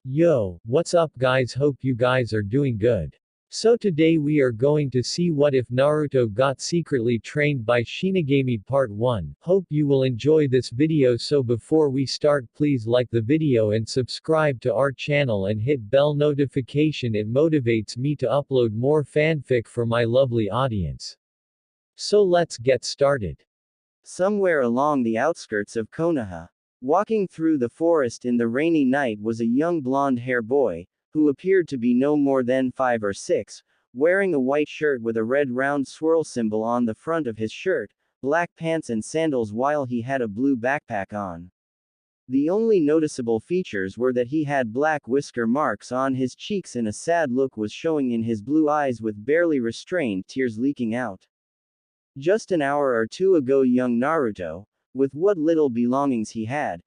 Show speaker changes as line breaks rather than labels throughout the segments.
Yo, what's up guys, hope you guys are doing good. So today we are going to see what if Naruto got secretly trained by Shinigami part 1. Hope you will enjoy this video, so before we start please like the video and subscribe to our channel and hit bell notification, it motivates me to upload more fanfic for my lovely audience. So let's get started.
Somewhere along the outskirts of Konoha, walking through the forest in the rainy night, was a young blonde-hair boy, who appeared to be no more than 5 or 6, wearing a white shirt with a red round swirl symbol on the front of his shirt, black pants and sandals, while he had a blue backpack on. The only noticeable features were that he had black whisker marks on his cheeks and a sad look was showing in his blue eyes with barely restrained tears leaking out. Just an hour or two ago, young Naruto, with what little belongings he had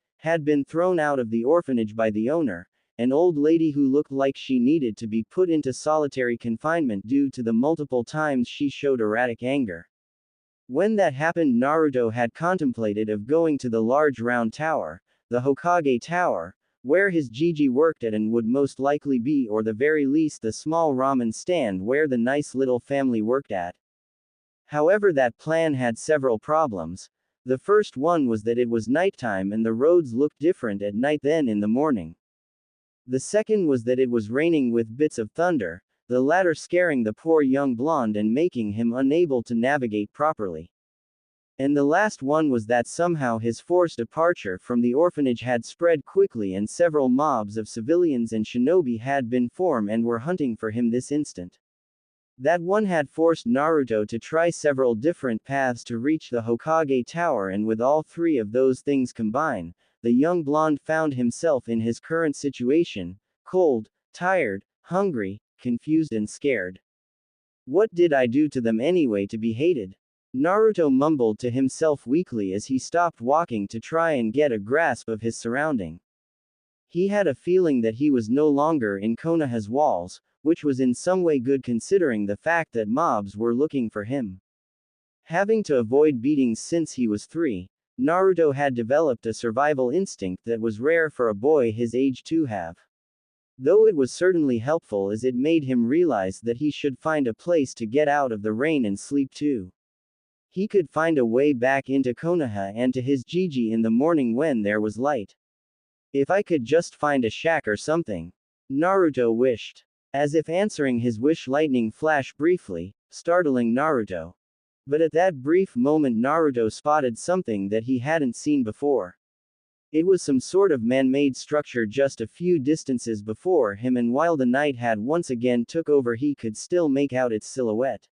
been thrown out of the orphanage by the owner, an old lady who looked like she needed to be put into solitary confinement due to the multiple times she showed erratic anger. When that happened, Naruto had contemplated of going to the large round tower, the Hokage Tower, where his Gigi worked at and would most likely be, or the very least, the small ramen stand where the nice little family worked at. However, that plan had several problems. The first one was that it was nighttime and the roads looked different at night than in the morning. The second was that it was raining with bits of thunder, the latter scaring the poor young blonde and making him unable to navigate properly. And the last one was that somehow his forced departure from the orphanage had spread quickly and several mobs of civilians and shinobi had been formed and were hunting for him this instant. That one had forced Naruto to try several different paths to reach the Hokage Tower, and with all three of those things combined, the young blonde found himself in his current situation: cold, tired, hungry, confused and scared. What did I do to them anyway to be hated? Naruto mumbled to himself weakly as he stopped walking to try and get a grasp of his surrounding. He had a feeling that he was no longer in Konoha's walls, which was in some way good considering the fact that mobs were looking for him. Having to avoid beatings since he was 3, Naruto had developed a survival instinct that was rare for a boy his age to have. Though it was certainly helpful, as it made him realize that he should find a place to get out of the rain and sleep too. He could find a way back into Konoha and to his Gigi in the morning when there was light. If I could just find a shack or something, Naruto wished. As if answering his wish, lightning flashed briefly, startling Naruto. But at that brief moment Naruto spotted something that he hadn't seen before. It was some sort of man-made structure just a few distances before him, and while the night had once again took over he could still make out its silhouette.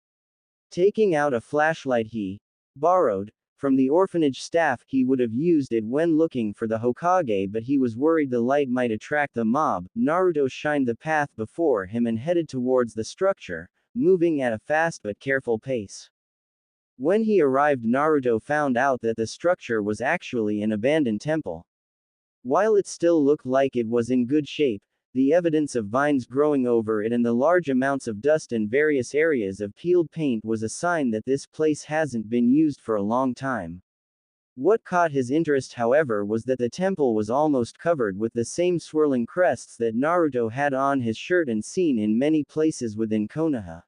Taking out a flashlight he borrowed from the orphanage staff, he would have used it when looking for the Hokage, but he was worried the light might attract the mob. Naruto shined the path before him and headed towards the structure, moving at a fast but careful pace. When he arrived, Naruto found out that the structure was actually an abandoned temple. While it still looked like it was in good shape, the evidence of vines growing over it and the large amounts of dust and various areas of peeled paint was a sign that this place hasn't been used for a long time. What caught his interest, however, was that the temple was almost covered with the same swirling crests that Naruto had on his shirt and seen in many places within Konoha.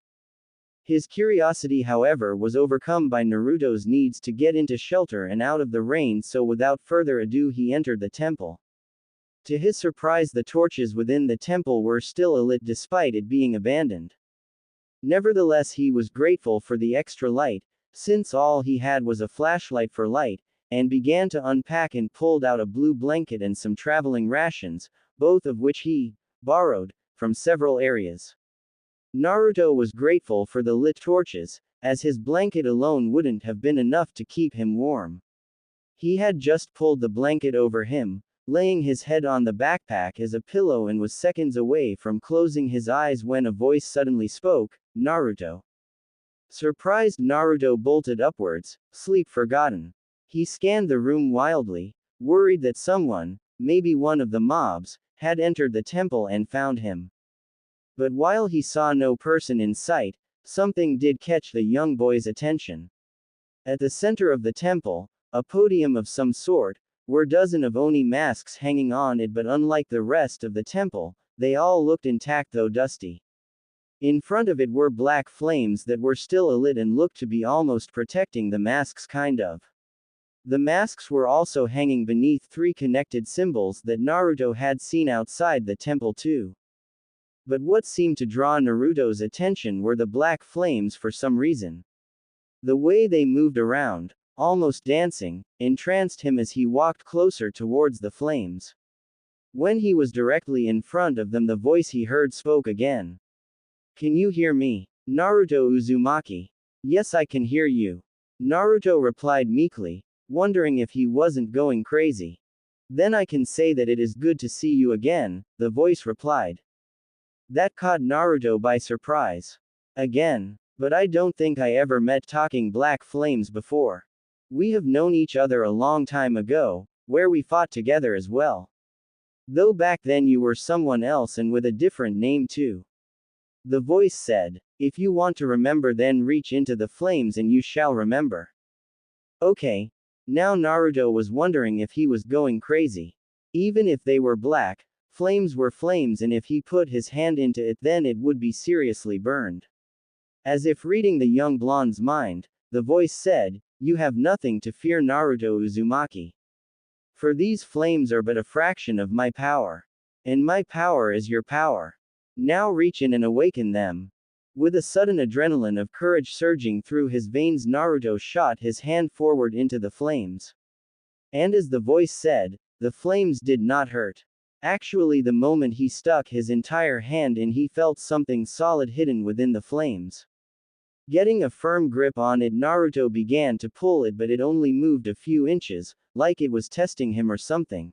His curiosity, however, was overcome by Naruto's needs to get into shelter and out of the rain, so without further ado he entered the temple. To his surprise, the torches within the temple were still alit despite it being abandoned. Nevertheless, he was grateful for the extra light, since all he had was a flashlight for light, and began to unpack and pulled out a blue blanket and some traveling rations, both of which he borrowed from several areas. Naruto was grateful for the lit torches, as his blanket alone wouldn't have been enough to keep him warm. He had just pulled the blanket over him, laying his head on the backpack as a pillow, and was seconds away from closing his eyes when a voice suddenly spoke, "Naruto." Surprised, Naruto bolted upwards, sleep forgotten. He scanned the room wildly, worried that someone, maybe one of the mobs, had entered the temple and found him. But while he saw no person in sight, something did catch the young boy's attention. At the center of the temple, a podium of some sort, were dozens of Oni masks hanging on it, but unlike the rest of the temple, they all looked intact though dusty. In front of it were black flames that were still alit and looked to be almost protecting the masks kind of. The masks were also hanging beneath 3 connected symbols that Naruto had seen outside the temple too. But what seemed to draw Naruto's attention were the black flames for some reason. The way they moved around, almost dancing, entranced him as he walked closer towards the flames. When he was directly in front of them, the voice he heard spoke again. "Can you hear me, Naruto Uzumaki?" "Yes, I can hear you," Naruto replied meekly, wondering if he wasn't going crazy. "Then I can say that it is good to see you again," the voice replied. That caught Naruto by surprise. "Again? But I don't think I ever met talking black flames before. We have known each other a long time ago, where we fought together as well. Though back then you were someone else and with a different name too," the voice said. "If you want to remember, then reach into the flames and you shall remember." Okay. Now Naruto was wondering if he was going crazy. Even if they were black, flames were flames, and if he put his hand into it, then it would be seriously burned. As if reading the young blonde's mind, the voice said, "You have nothing to fear, Naruto Uzumaki. For these flames are but a fraction of my power. And my power is your power. Now reach in and awaken them." With a sudden adrenaline of courage surging through his veins, Naruto shot his hand forward into the flames. And as the voice said, the flames did not hurt. Actually, the moment he stuck his entire hand in, he felt something solid hidden within the flames. Getting a firm grip on it, Naruto began to pull it, but it only moved a few inches, like it was testing him or something.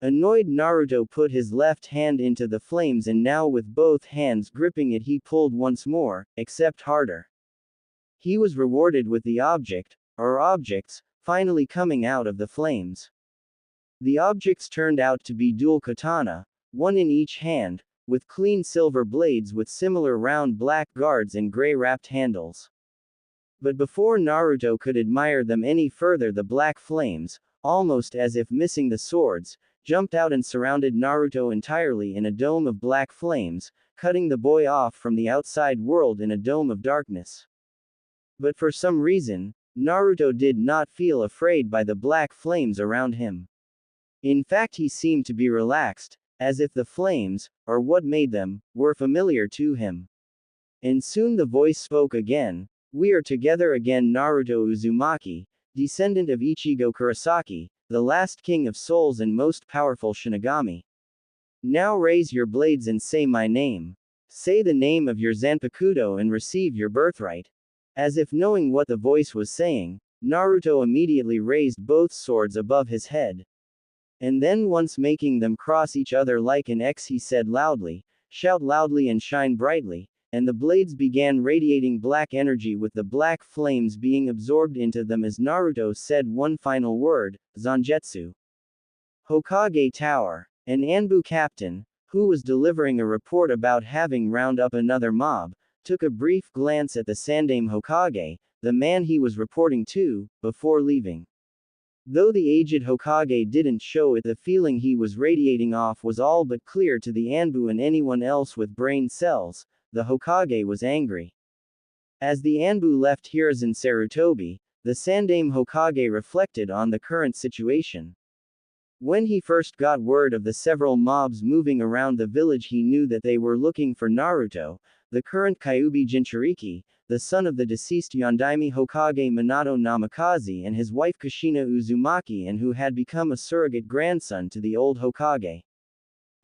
Annoyed, Naruto put his left hand into the flames, and now with both hands gripping it, he pulled once more, except harder. He was rewarded with the object, or objects, finally coming out of the flames. The objects turned out to be dual katana, one in each hand, with clean silver blades with similar round black guards and gray-wrapped handles. But before Naruto could admire them any further, the black flames, almost as if missing the swords, jumped out and surrounded Naruto entirely in a dome of black flames, cutting the boy off from the outside world in a dome of darkness. But for some reason, Naruto did not feel afraid by the black flames around him. In fact, he seemed to be relaxed, as if the flames, or what made them, were familiar to him. And soon the voice spoke again. "We are together again, Naruto Uzumaki, descendant of Ichigo Kurosaki, the last king of souls and most powerful Shinigami. Now raise your blades and say my name. Say the name of your Zanpakuto and receive your birthright." As if knowing what the voice was saying, Naruto immediately raised both swords above his head. And then, once making them cross each other like an X, he said loudly, "Shout loudly and shine brightly," and the blades began radiating black energy, with the black flames being absorbed into them as Naruto said one final word, Zangetsu. Hokage Tower. An Anbu captain, who was delivering a report about having round up another mob, took a brief glance at the Sandaime Hokage, the man he was reporting to, before leaving. Though the aged Hokage didn't show it, the feeling he was radiating off was all but clear to the Anbu and anyone else with brain cells. The Hokage was angry. As the Anbu left Hiruzen Sarutobi, the Sandaime Hokage reflected on the current situation. When he first got word of the several mobs moving around the village, he knew that they were looking for Naruto, the current Kyuubi Jinchuriki, the son of the deceased Yondaime Hokage Minato Namikaze, and his wife Kushina Uzumaki, and who had become a surrogate grandson to the old Hokage.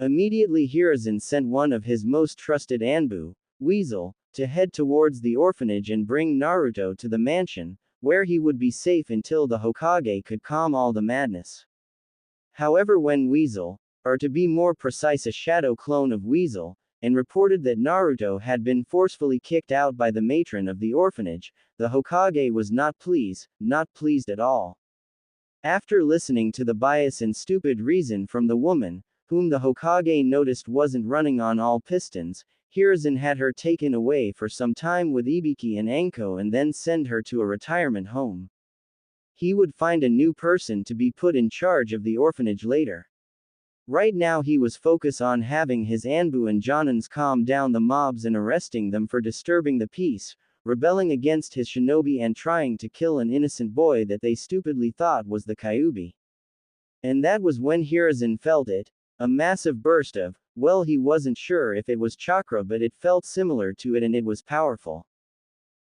Immediately Hiruzen sent one of his most trusted Anbu, Weasel, to head towards the orphanage and bring Naruto to the mansion, where he would be safe until the Hokage could calm all the madness. However, when Weasel, or to be more precise a shadow clone of Weasel, and reported that Naruto had been forcefully kicked out by the matron of the orphanage, the Hokage was not pleased at all. After listening to the bias and stupid reason from the woman, whom the Hokage noticed wasn't running on all pistons, Hiruzen had her taken away for some time with Ibiki and Anko and then send her to a retirement home. He would find a new person to be put in charge of the orphanage later. Right now he was focused on having his Anbu and Jonins calm down the mobs and arresting them for disturbing the peace, rebelling against his shinobi and trying to kill an innocent boy that they stupidly thought was the Kyuubi. And that was when Hiruzen felt it, a massive burst of, well, he wasn't sure if it was chakra, but it felt similar to it and it was powerful.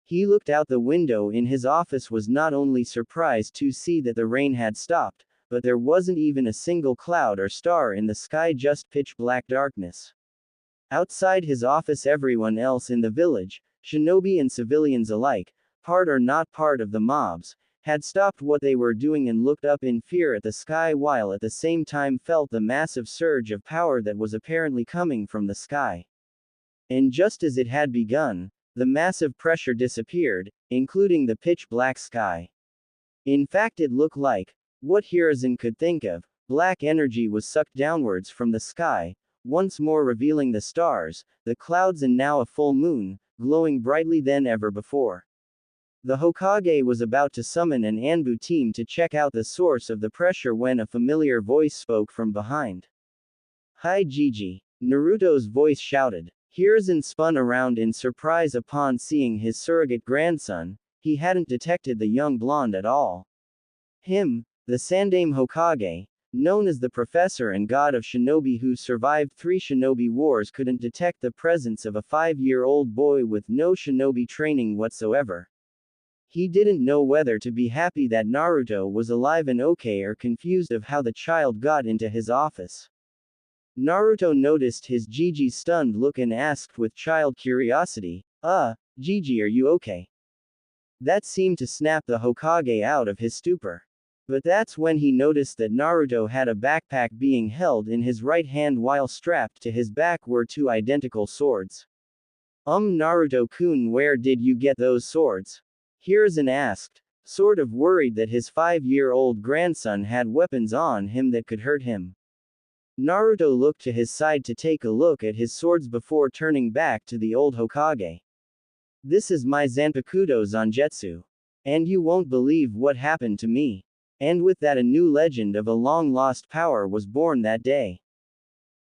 He looked out the window in his office, was not only surprised to see that the rain had stopped, but there wasn't even a single cloud or star in the sky, just pitch black darkness. Outside his office, everyone else in the village, shinobi and civilians alike, part or not part of the mobs, had stopped what they were doing and looked up in fear at the sky, while at the same time felt the massive surge of power that was apparently coming from the sky. And just as it had begun, the massive pressure disappeared, including the pitch black sky. In fact, it looked like what Hiruzen could think of. Black energy was sucked downwards from the sky, once more revealing the stars, the clouds, and now a full moon, glowing brightly than ever before. The Hokage was about to summon an Anbu team to check out the source of the pressure when a familiar voice spoke from behind. "Hi Gigi," Naruto's voice shouted. Hiruzen spun around in surprise upon seeing his surrogate grandson. He hadn't detected the young blonde at all. Him, the Sandaime Hokage, known as the Professor and God of Shinobi who survived 3 shinobi wars, couldn't detect the presence of a 5-year-old boy with no shinobi training whatsoever. He didn't know whether to be happy that Naruto was alive and okay, or confused of how the child got into his office. Naruto noticed his Gigi's stunned look and asked with child curiosity, Gigi, are you okay?" That seemed to snap the Hokage out of his stupor. But that's when he noticed that Naruto had a backpack being held in his right hand while strapped to his back were 2 identical swords. Naruto-kun, where did you get those swords?" Hiruzen asked, sort of worried that his 5-year-old grandson had weapons on him that could hurt him. Naruto looked to his side to take a look at his swords before turning back to the old Hokage. "This is my Zanpakuto Zangetsu. And you won't believe what happened to me." And with that, a new legend of a long-lost power was born that day.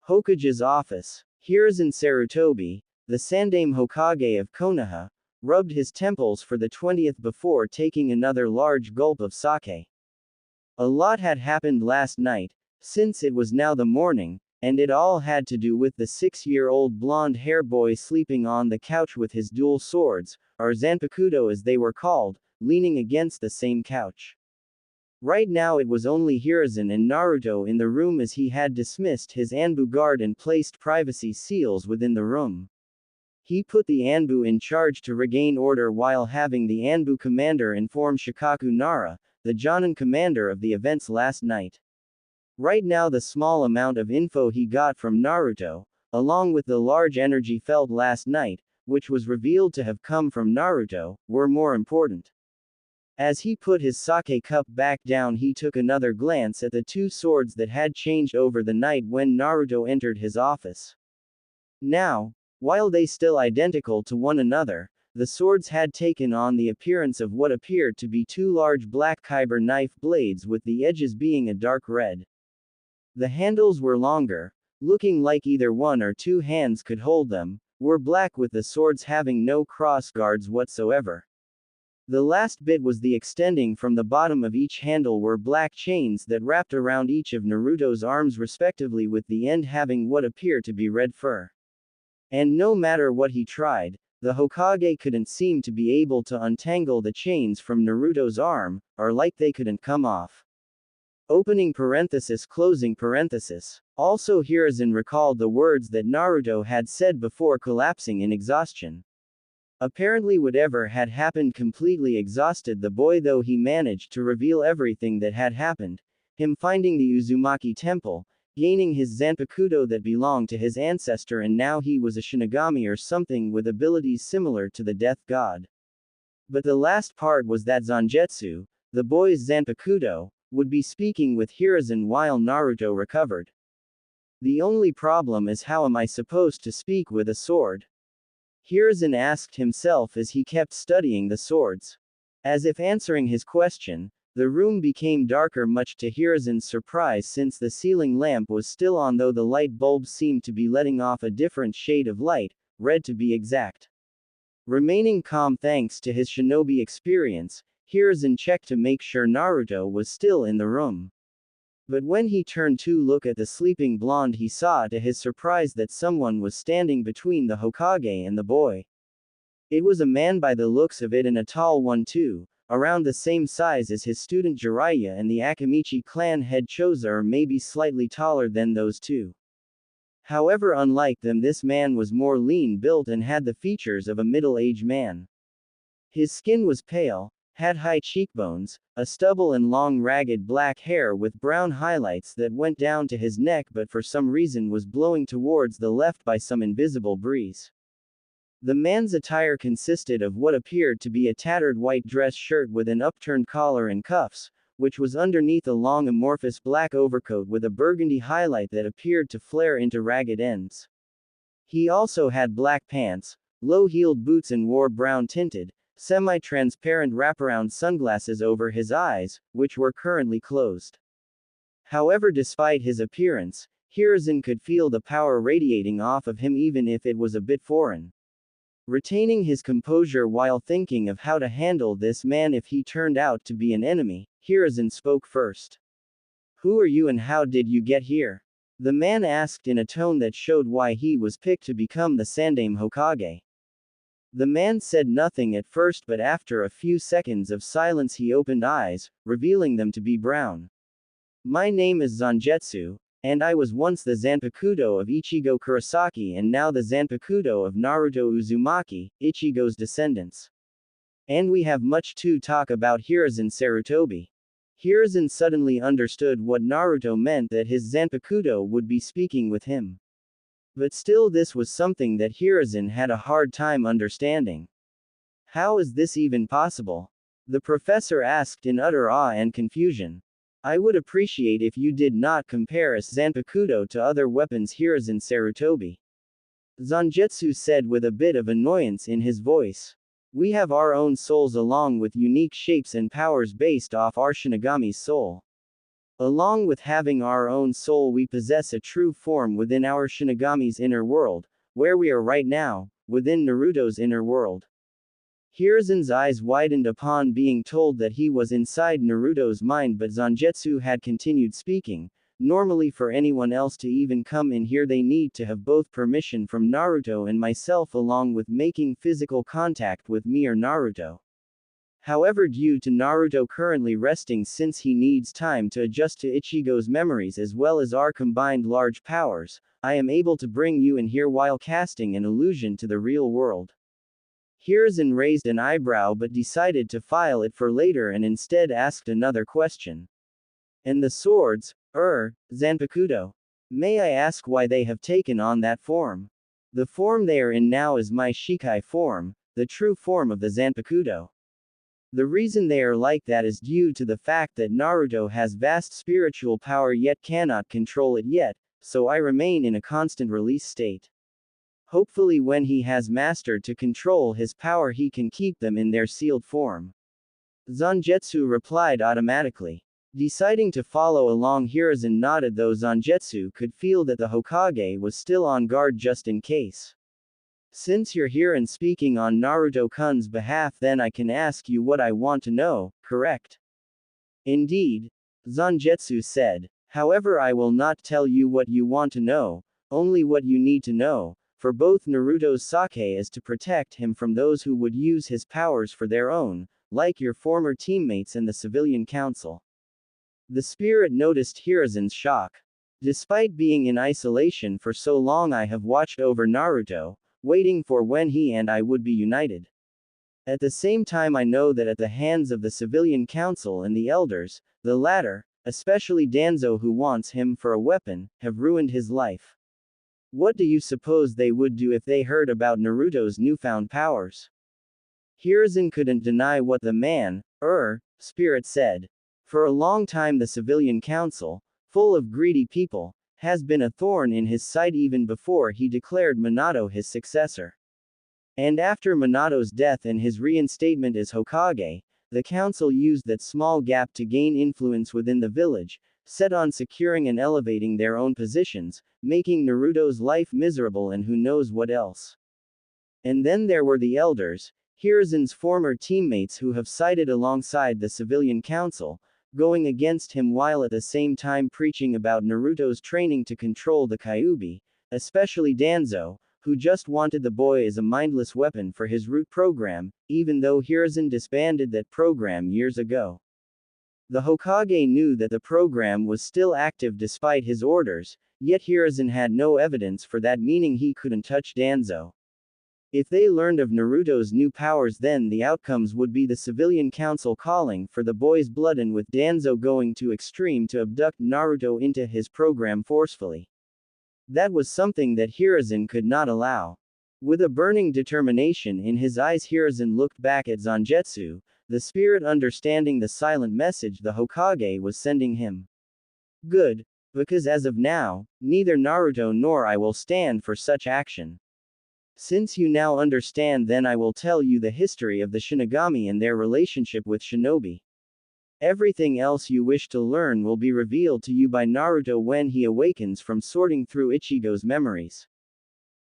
Hokage's office. Hiruzen Sarutobi, the Sandaime Hokage of Konoha, rubbed his temples for the 20th before taking another large gulp of sake. A lot had happened last night, since it was now the morning, and it all had to do with the 6-year-old blonde-hair boy sleeping on the couch with his dual swords, or Zanpakuto as they were called, leaning against the same couch. Right now it was only Hiruzen and Naruto in the room, as he had dismissed his Anbu guard and placed privacy seals within the room. He put the Anbu in charge to regain order while having the Anbu commander inform Shikaku Nara, the Jonin commander, of the events last night. Right now the small amount of info he got from Naruto, along with the large energy felt last night, which was revealed to have come from Naruto, were more important. As he put his sake cup back down, he took another glance at the 2 swords that had changed over the night when Naruto entered his office. Now, while they still identical to one another, the swords had taken on the appearance of what appeared to be 2 large black kyber knife blades, with the edges being a dark red. The handles were longer, looking like either 1 or 2 hands could hold them, were black, with the swords having no cross guards whatsoever. The last bit was the extending from the bottom of each handle were black chains that wrapped around each of Naruto's arms respectively, with the end having what appeared to be red fur. And no matter what he tried, the Hokage couldn't seem to be able to untangle the chains from Naruto's arm, or like they couldn't come off. Opening parenthesis, closing parenthesis. Also, Hiruzen recalled the words that Naruto had said before collapsing in exhaustion. Apparently whatever had happened completely exhausted the boy, though he managed to reveal everything that had happened, him finding the Uzumaki temple, gaining his Zanpakuto that belonged to his ancestor, and now he was a Shinigami or something with abilities similar to the death god. But the last part was that Zangetsu, the boy's Zanpakuto, would be speaking with Hiruzen while Naruto recovered. The only problem is, how am I supposed to speak with a sword? Hiruzen asked himself as he kept studying the swords. As if answering his question, The room became darker, much to Hiruzen's surprise, since the ceiling lamp was still on, though the light bulbs seemed to be letting off a different shade of light, red to be exact. Remaining calm thanks to his shinobi experience, Hiruzen checked to make sure Naruto was still in the room. But when he turned to look at the sleeping blonde, he saw to his surprise that someone was standing between the Hokage and the boy. It was a man by the looks of it, and a tall one too, around the same size as his student Jiraiya and the Akamichi clan head Choza, or maybe slightly taller than those two. However, unlike them, this man was more lean built and had the features of a middle-aged man. His skin was pale, had high cheekbones, a stubble, and long ragged black hair with brown highlights that went down to his neck, but for some reason was blowing towards the left by some invisible breeze. The man's attire consisted of what appeared to be a tattered white dress shirt with an upturned collar and cuffs, which was underneath a long amorphous black overcoat with a burgundy highlight that appeared to flare into ragged ends. He also had black pants, low-heeled boots, and wore brown-tinted, semi-transparent wraparound sunglasses over his eyes, which were currently closed. However, despite his appearance, Hiruzen could feel the power radiating off of him, even if it was a bit foreign. Retaining his composure while thinking of how to handle this man if he turned out to be an enemy, Hiruzen spoke first. "Who are you and how did you get here?" the man asked in a tone that showed why he was picked to become the Sandaime Hokage. The man said nothing at first, but after a few seconds of silence he opened eyes, revealing them to be brown. "My name is Zangetsu, and I was once the Zanpakuto of Ichigo Kurosaki and now the Zanpakuto of Naruto Uzumaki, Ichigo's descendants. And we have much to talk about." Hiruzen Sarutobi. Hiruzen suddenly understood what Naruto meant, that his Zanpakuto would be speaking with him. But still, this was something that Hiruzen had a hard time understanding. How is this even possible? The professor asked in utter awe and confusion. "I would appreciate if you did not compare us Zanpakuto to other weapons." Hiruzen Sarutobi. Zangetsu said with a bit of annoyance in his voice. "We have our own souls along with unique shapes and powers based off our Shinigami's soul. Along with having our own soul, we possess a true form within our Shinigami's inner world, where we are right now, within Naruto's inner world." Hiruzen's eyes widened upon being told that he was inside Naruto's mind, but Zangetsu had continued speaking. "Normally, for anyone else to even come in here, they need to have both permission from Naruto and myself, along with making physical contact with me or Naruto. However, due to Naruto currently resting, since he needs time to adjust to Ichigo's memories as well as our combined large powers, I am able to bring you in here while casting an illusion to the real world." Hiruzen raised an eyebrow but decided to file it for later and instead asked another question. "And the swords, Zanpakuto? May I ask why they have taken on that form?" "The form they are in now is my Shikai form, the true form of the Zanpakuto. The reason they are like that is due to the fact that Naruto has vast spiritual power yet cannot control it yet, so I remain in a constant release state. Hopefully when he has mastered to control his power he can keep them in their sealed form." Zangetsu replied automatically. Deciding to follow along, Hiruzen nodded, though Zangetsu could feel that the Hokage was still on guard just in case. "Since you're here and speaking on Naruto-kun's behalf, then I can ask you what I want to know, correct?" "Indeed," Zangetsu said. "However, I will not tell you what you want to know, only what you need to know. For both Naruto's sake is to protect him from those who would use his powers for their own, like your former teammates and the civilian council." The spirit noticed Hiruzen's shock. "Despite being in isolation for so long, I have watched over Naruto, waiting for when he and I would be united. At the same time, I know that at the hands of the civilian council and the elders, the latter, especially Danzo who wants him for a weapon, have ruined his life. What do you suppose they would do if they heard about Naruto's newfound powers?" Hiruzen couldn't deny what the man, spirit said. For a long time the civilian council, full of greedy people, has been a thorn in his side even before he declared Minato his successor. And after Minato's death and his reinstatement as Hokage, the council used that small gap to gain influence within the village, set on securing and elevating their own positions, making Naruto's life miserable and who knows what else. And then there were the elders, Hiruzen's former teammates who have sided alongside the civilian council, going against him while at the same time preaching about Naruto's training to control the Kyuubi, especially Danzo, who just wanted the boy as a mindless weapon for his root program, even though Hiruzen disbanded that program years ago. The Hokage knew that the program was still active despite his orders, yet Hiruzen had no evidence for that, meaning he couldn't touch Danzo. If they learned of Naruto's new powers, then the outcomes would be the civilian council calling for the boy's blood and with Danzo going to extreme to abduct Naruto into his program forcefully. That was something that Hiruzen could not allow. With a burning determination in his eyes, Hiruzen looked back at Zangetsu, the spirit understanding the silent message the Hokage was sending him. Good, because as of now, neither Naruto nor I will stand for such action. Since you now understand, then I will tell you the history of the Shinigami and their relationship with shinobi. Everything else you wish to learn will be revealed to you by Naruto when he awakens from sorting through Ichigo's memories.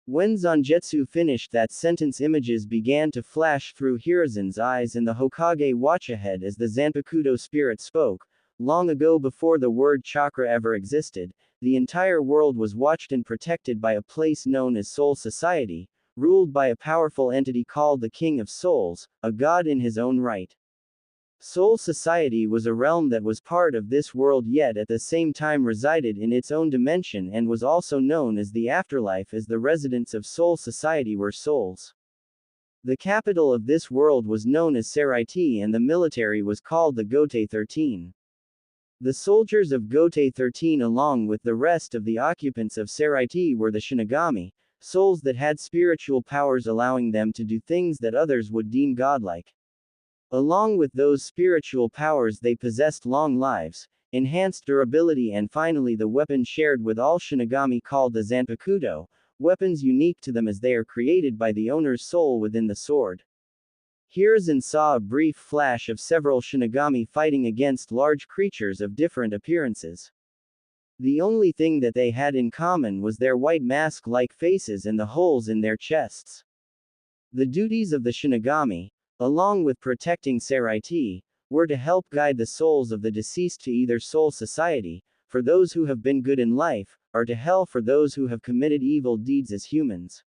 When Zangetsu finished that sentence, images began to flash through Hiruzen's eyes and the Hokage watched ahead as the Zanpakuto spirit spoke. Long ago, before the word chakra ever existed, the entire world was watched and protected by a place known as Soul Society, ruled by a powerful entity called the King of Souls, a god in his own right. Soul Society was a realm that was part of this world yet at the same time resided in its own dimension and was also known as the afterlife, as the residents of Soul Society were souls. The capital of this world was known as Seraiti and the military was called the Gote 13. The soldiers of Gote 13 along with the rest of the occupants of Seraiti were the Shinigami, souls that had spiritual powers allowing them to do things that others would deem godlike. Along with those spiritual powers, they possessed long lives, enhanced durability, and finally the weapon shared with all Shinigami called the Zanpakuto, weapons unique to them as they are created by the owner's soul within the sword. Hiruzen saw a brief flash of several Shinigami fighting against large creatures of different appearances. The only thing that they had in common was their white mask-like faces and the holes in their chests. The duties of the Shinigami, along with protecting Seraiti, were to help guide the souls of the deceased to either Soul Society, for those who have been good in life, or to hell for those who have committed evil deeds as humans.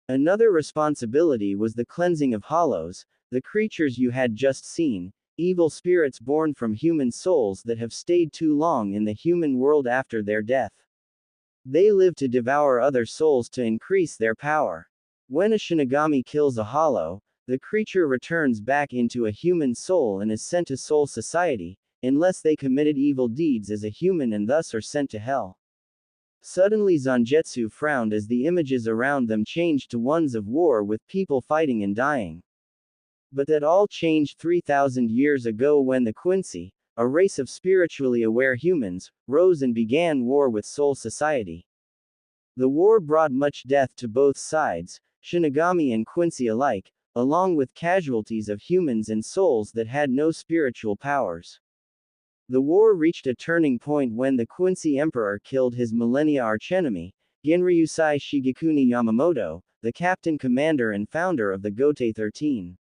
Another responsibility was the cleansing of hollows, the creatures you had just seen, evil spirits born from human souls that have stayed too long in the human world after their death. They live to devour other souls to increase their power. When a Shinigami kills a hollow, the creature returns back into a human soul and is sent to Soul Society, unless they committed evil deeds as a human and thus are sent to hell. Suddenly Zangetsu frowned as the images around them changed to ones of war with people fighting and dying. But that all changed 3,000 years ago when the Quincy, a race of spiritually aware humans, rose and began war with Soul Society. The war brought much death to both sides, Shinigami and Quincy alike, along with casualties of humans and souls that had no spiritual powers. The war reached a turning point when the Quincy Emperor killed his millennia archenemy, Genryusai Shigekuni Yamamoto, the captain commander and founder of the Gote 13.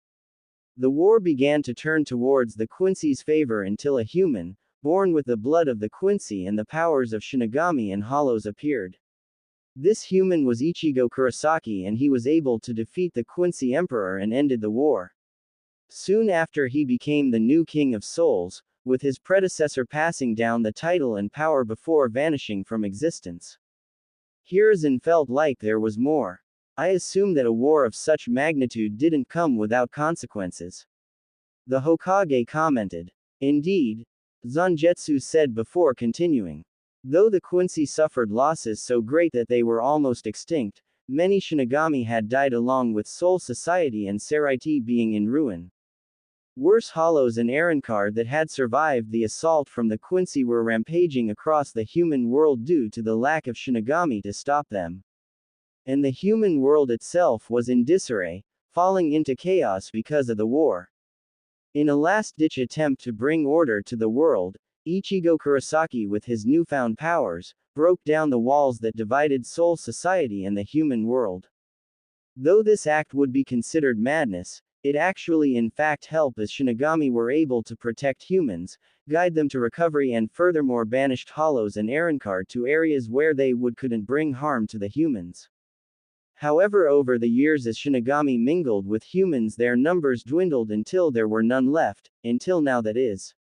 The war began to turn towards the Quincy's favor until a human, born with the blood of the Quincy and the powers of Shinigami and Hollows appeared. This human was Ichigo Kurosaki and he was able to defeat the Quincy Emperor and ended the war. Soon after he became the new King of Souls, with his predecessor passing down the title and power before vanishing from existence. Hiruzen felt like there was more. I assume that a war of such magnitude didn't come without consequences. The Hokage commented. Indeed, Zangetsu said before continuing. Though the Quincy suffered losses so great that they were almost extinct, many Shinigami had died along with Soul Society and Seraiti being in ruin. Worse, Hollows and Arrancar that had survived the assault from the Quincy were rampaging across the human world due to the lack of Shinigami to stop them. And the human world itself was in disarray, falling into chaos because of the war. In a last-ditch attempt to bring order to the world, Ichigo Kurosaki with his newfound powers, broke down the walls that divided Soul Society and the human world. Though this act would be considered madness, it actually in fact helped as Shinigami were able to protect humans, guide them to recovery and furthermore banished Hollows and Aruncard to areas where they couldn't bring harm to the humans. However, over the years as Shinigami mingled with humans their numbers dwindled until there were none left, until now that is.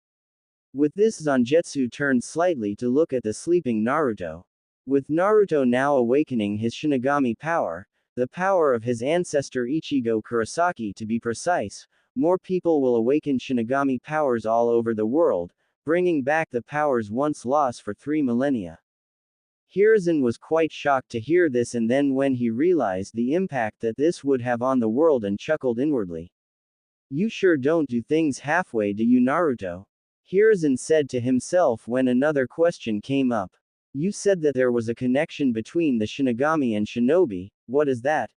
With this Zangetsu turned slightly to look at the sleeping Naruto. With Naruto now awakening his Shinigami power, the power of his ancestor Ichigo Kurosaki to be precise, more people will awaken Shinigami powers all over the world, bringing back the powers once lost for 3 millennia. Hiruzen was quite shocked to hear this, and then when he realized the impact that this would have on the world and chuckled inwardly. "You sure don't do things halfway, do you, Naruto?" Hiruzen said to himself when another question came up. "You said that there was a connection between the Shinigami and Shinobi, what is that?"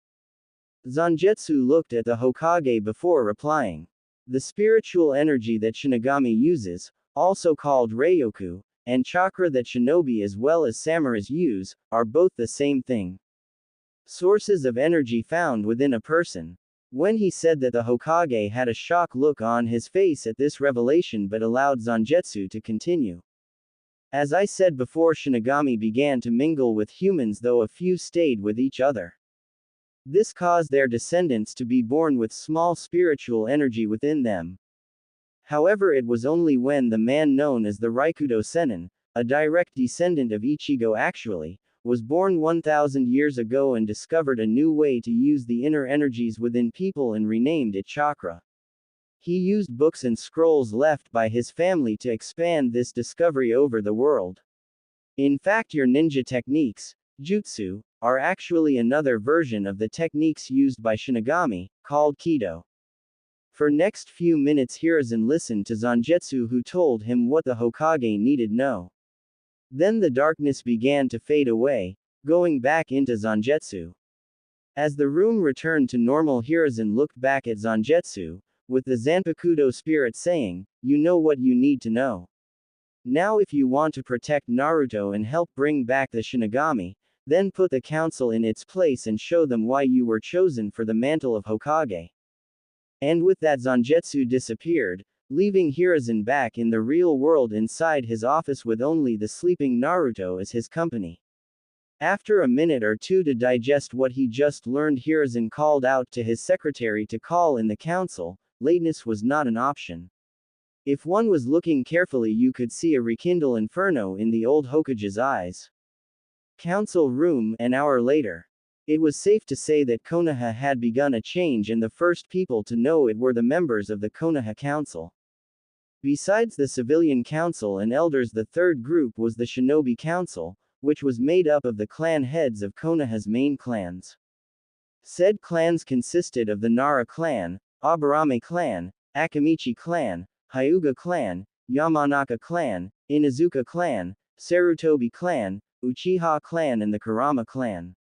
Zangetsu looked at the Hokage before replying. The spiritual energy that Shinigami uses, also called Ryoku, and chakra that Shinobi as well as samurais use, are both the same thing. Sources of energy found within a person. When he said that, the Hokage had a shocked look on his face at this revelation but allowed Zangetsu to continue. "As I said before, Shinigami began to mingle with humans, though a few stayed with each other. This caused their descendants to be born with small spiritual energy within them. However, it was only when the man known as the Raikudo Sennin, a direct descendant of Ichigo actually, was born 1,000 years ago and discovered a new way to use the inner energies within people and renamed it chakra. He used books and scrolls left by his family to expand this discovery over the world. In fact, your ninja techniques, jutsu, are actually another version of the techniques used by Shinigami, called Kido." For next few minutes Hiruzen listened to Zangetsu, who told him what the Hokage needed know. Then the darkness began to fade away, going back into Zangetsu. As the room returned to normal, Hiruzen looked back at Zangetsu, with the Zanpakuto spirit saying, "You know what you need to know. Now if you want to protect Naruto and help bring back the Shinigami, then put the council in its place and show them why you were chosen for the mantle of Hokage." And with that Zangetsu disappeared, leaving Hiruzen back in the real world inside his office with only the sleeping Naruto as his company. After a minute or two to digest what he just learned, Hiruzen called out to his secretary to call in the council. Lateness was not an option. If one was looking carefully, you could see a rekindle inferno in the old Hokage's eyes. Council room, an hour later. It was safe to say that Konoha had begun a change, and the first people to know it were the members of the Konoha Council. Besides the civilian council and elders, the third group was the Shinobi Council, which was made up of the clan heads of Konoha's main clans. Said clans consisted of the Nara clan, Aburame clan, Akamichi clan, Hyuga clan, Yamanaka clan, Inuzuka clan, Sarutobi clan, Uchiha clan and the Kurama clan.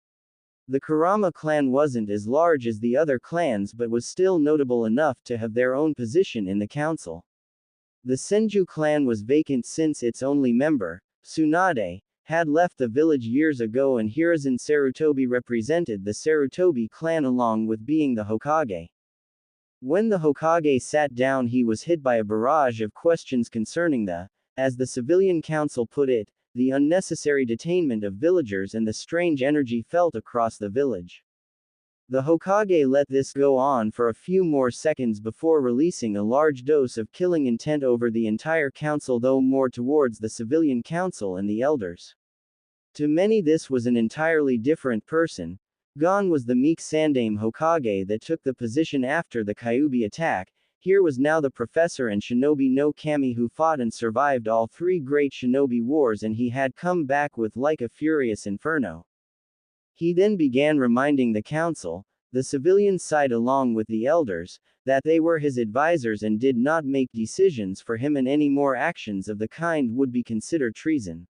The Kurama clan wasn't as large as the other clans but was still notable enough to have their own position in the council. The Senju clan was vacant since its only member, Tsunade, had left the village years ago, and Hiruzen Sarutobi represented the Sarutobi clan along with being the Hokage. When the Hokage sat down, he was hit by a barrage of questions concerning the, as the civilian council put it, the unnecessary detainment of villagers and the strange energy felt across the village. The Hokage let this go on for a few more seconds before releasing a large dose of killing intent over the entire council, though more towards the civilian council and the elders. To many this was an entirely different person. Gone was the meek Sandaime Hokage that took the position after the Kyuubi attack. Here was now the professor and Shinobi no Kami who fought and survived all 3 great Shinobi wars, and he had come back with like a furious inferno. He then began reminding the council, the civilian side along with the elders, that they were his advisors and did not make decisions for him, and any more actions of the kind would be considered treason.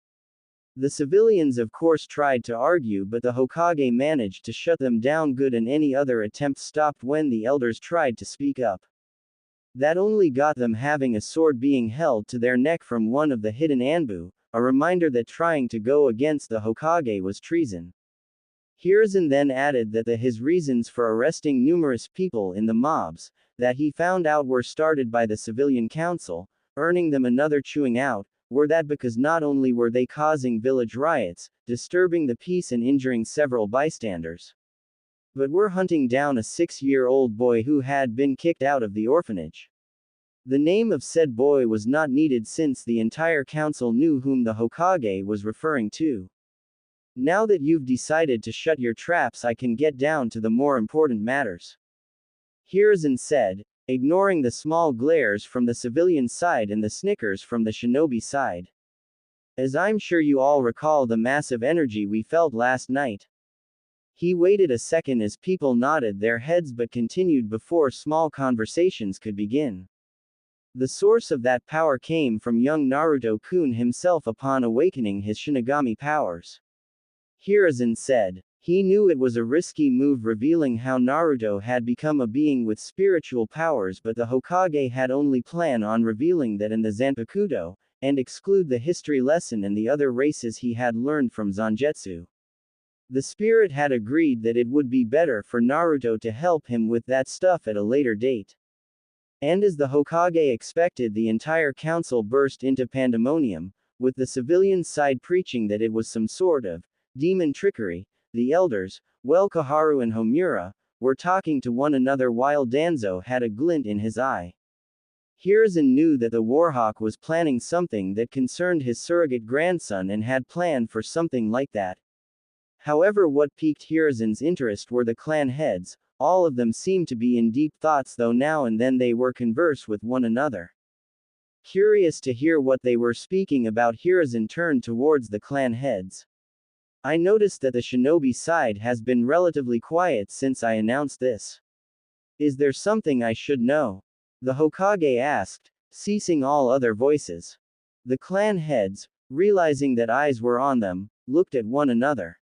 The civilians of course tried to argue, but the Hokage managed to shut them down good, and any other attempt stopped when the elders tried to speak up. That only got them having a sword being held to their neck from one of the hidden Anbu, a reminder that trying to go against the Hokage was treason. Hiruzen then added that his reasons for arresting numerous people in the mobs, that he found out were started by the civilian council, earning them another chewing out, were that because not only were they causing village riots, disturbing the peace and injuring several bystanders, but were hunting down a 6-year-old boy who had been kicked out of the orphanage. The name of said boy was not needed since the entire council knew whom the Hokage was referring to. Now that you've decided to shut your traps, I can get down to the more important matters. Hiruzen said, ignoring the small glares from the civilian side and the snickers from the shinobi side. As I'm sure you all recall the massive energy we felt last night. He waited a second as people nodded their heads but continued before small conversations could begin. The source of that power came from young Naruto-kun himself upon awakening his Shinigami powers. Hiruzen said. He knew it was a risky move revealing how Naruto had become a being with spiritual powers, but the Hokage had only planned on revealing that in the Zanpakuto, and exclude the history lesson and the other races he had learned from Zangetsu. The spirit had agreed that it would be better for Naruto to help him with that stuff at a later date. And as the Hokage expected, the entire council burst into pandemonium, with the civilian side preaching that it was some sort of demon trickery. The elders, well Koharu and Homura, were talking to one another while Danzo had a glint in his eye. Hiruzen knew that the Warhawk was planning something that concerned his surrogate grandson and had planned for something like that. However, what piqued Hiruzen's interest were the clan heads. All of them seemed to be in deep thoughts, though now and then they were converse with one another. Curious to hear what they were speaking about, Hiruzen turned towards the clan heads. I noticed that the shinobi side has been relatively quiet since I announced this. Is there something I should know? The Hokage asked, ceasing all other voices. The clan heads, realizing that eyes were on them, looked at one another.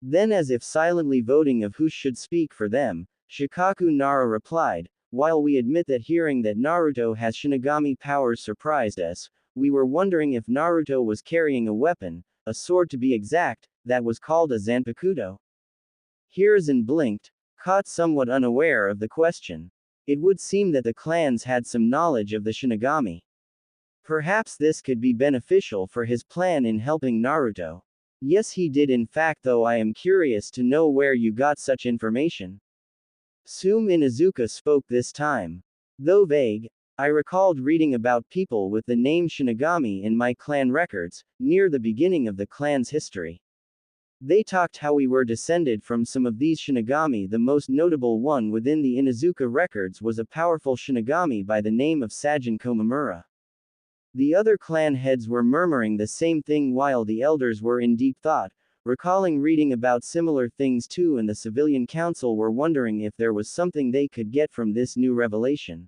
Then, as if silently voting of who should speak for them, Shikaku Nara replied, while we admit that hearing that Naruto has Shinigami powers surprised us, we were wondering if Naruto was carrying a weapon, a sword to be exact, that was called a Zanpakuto. Hiruzen blinked, caught somewhat unaware of the question. It would seem that the clans had some knowledge of the Shinigami. Perhaps this could be beneficial for his plan in helping Naruto. Yes, he did in fact, though I am curious to know where you got such information. Tsume Inuzuka spoke this time. Though vague, I recalled reading about people with the name Shinigami in my clan records, near the beginning of the clan's history. They talked how we were descended from some of these Shinigami. The most notable one within the Inuzuka records was a powerful Shinigami by the name of Sajin Komamura. The other clan heads were murmuring the same thing while the elders were in deep thought, recalling reading about similar things too, and the civilian council were wondering if there was something they could get from this new revelation.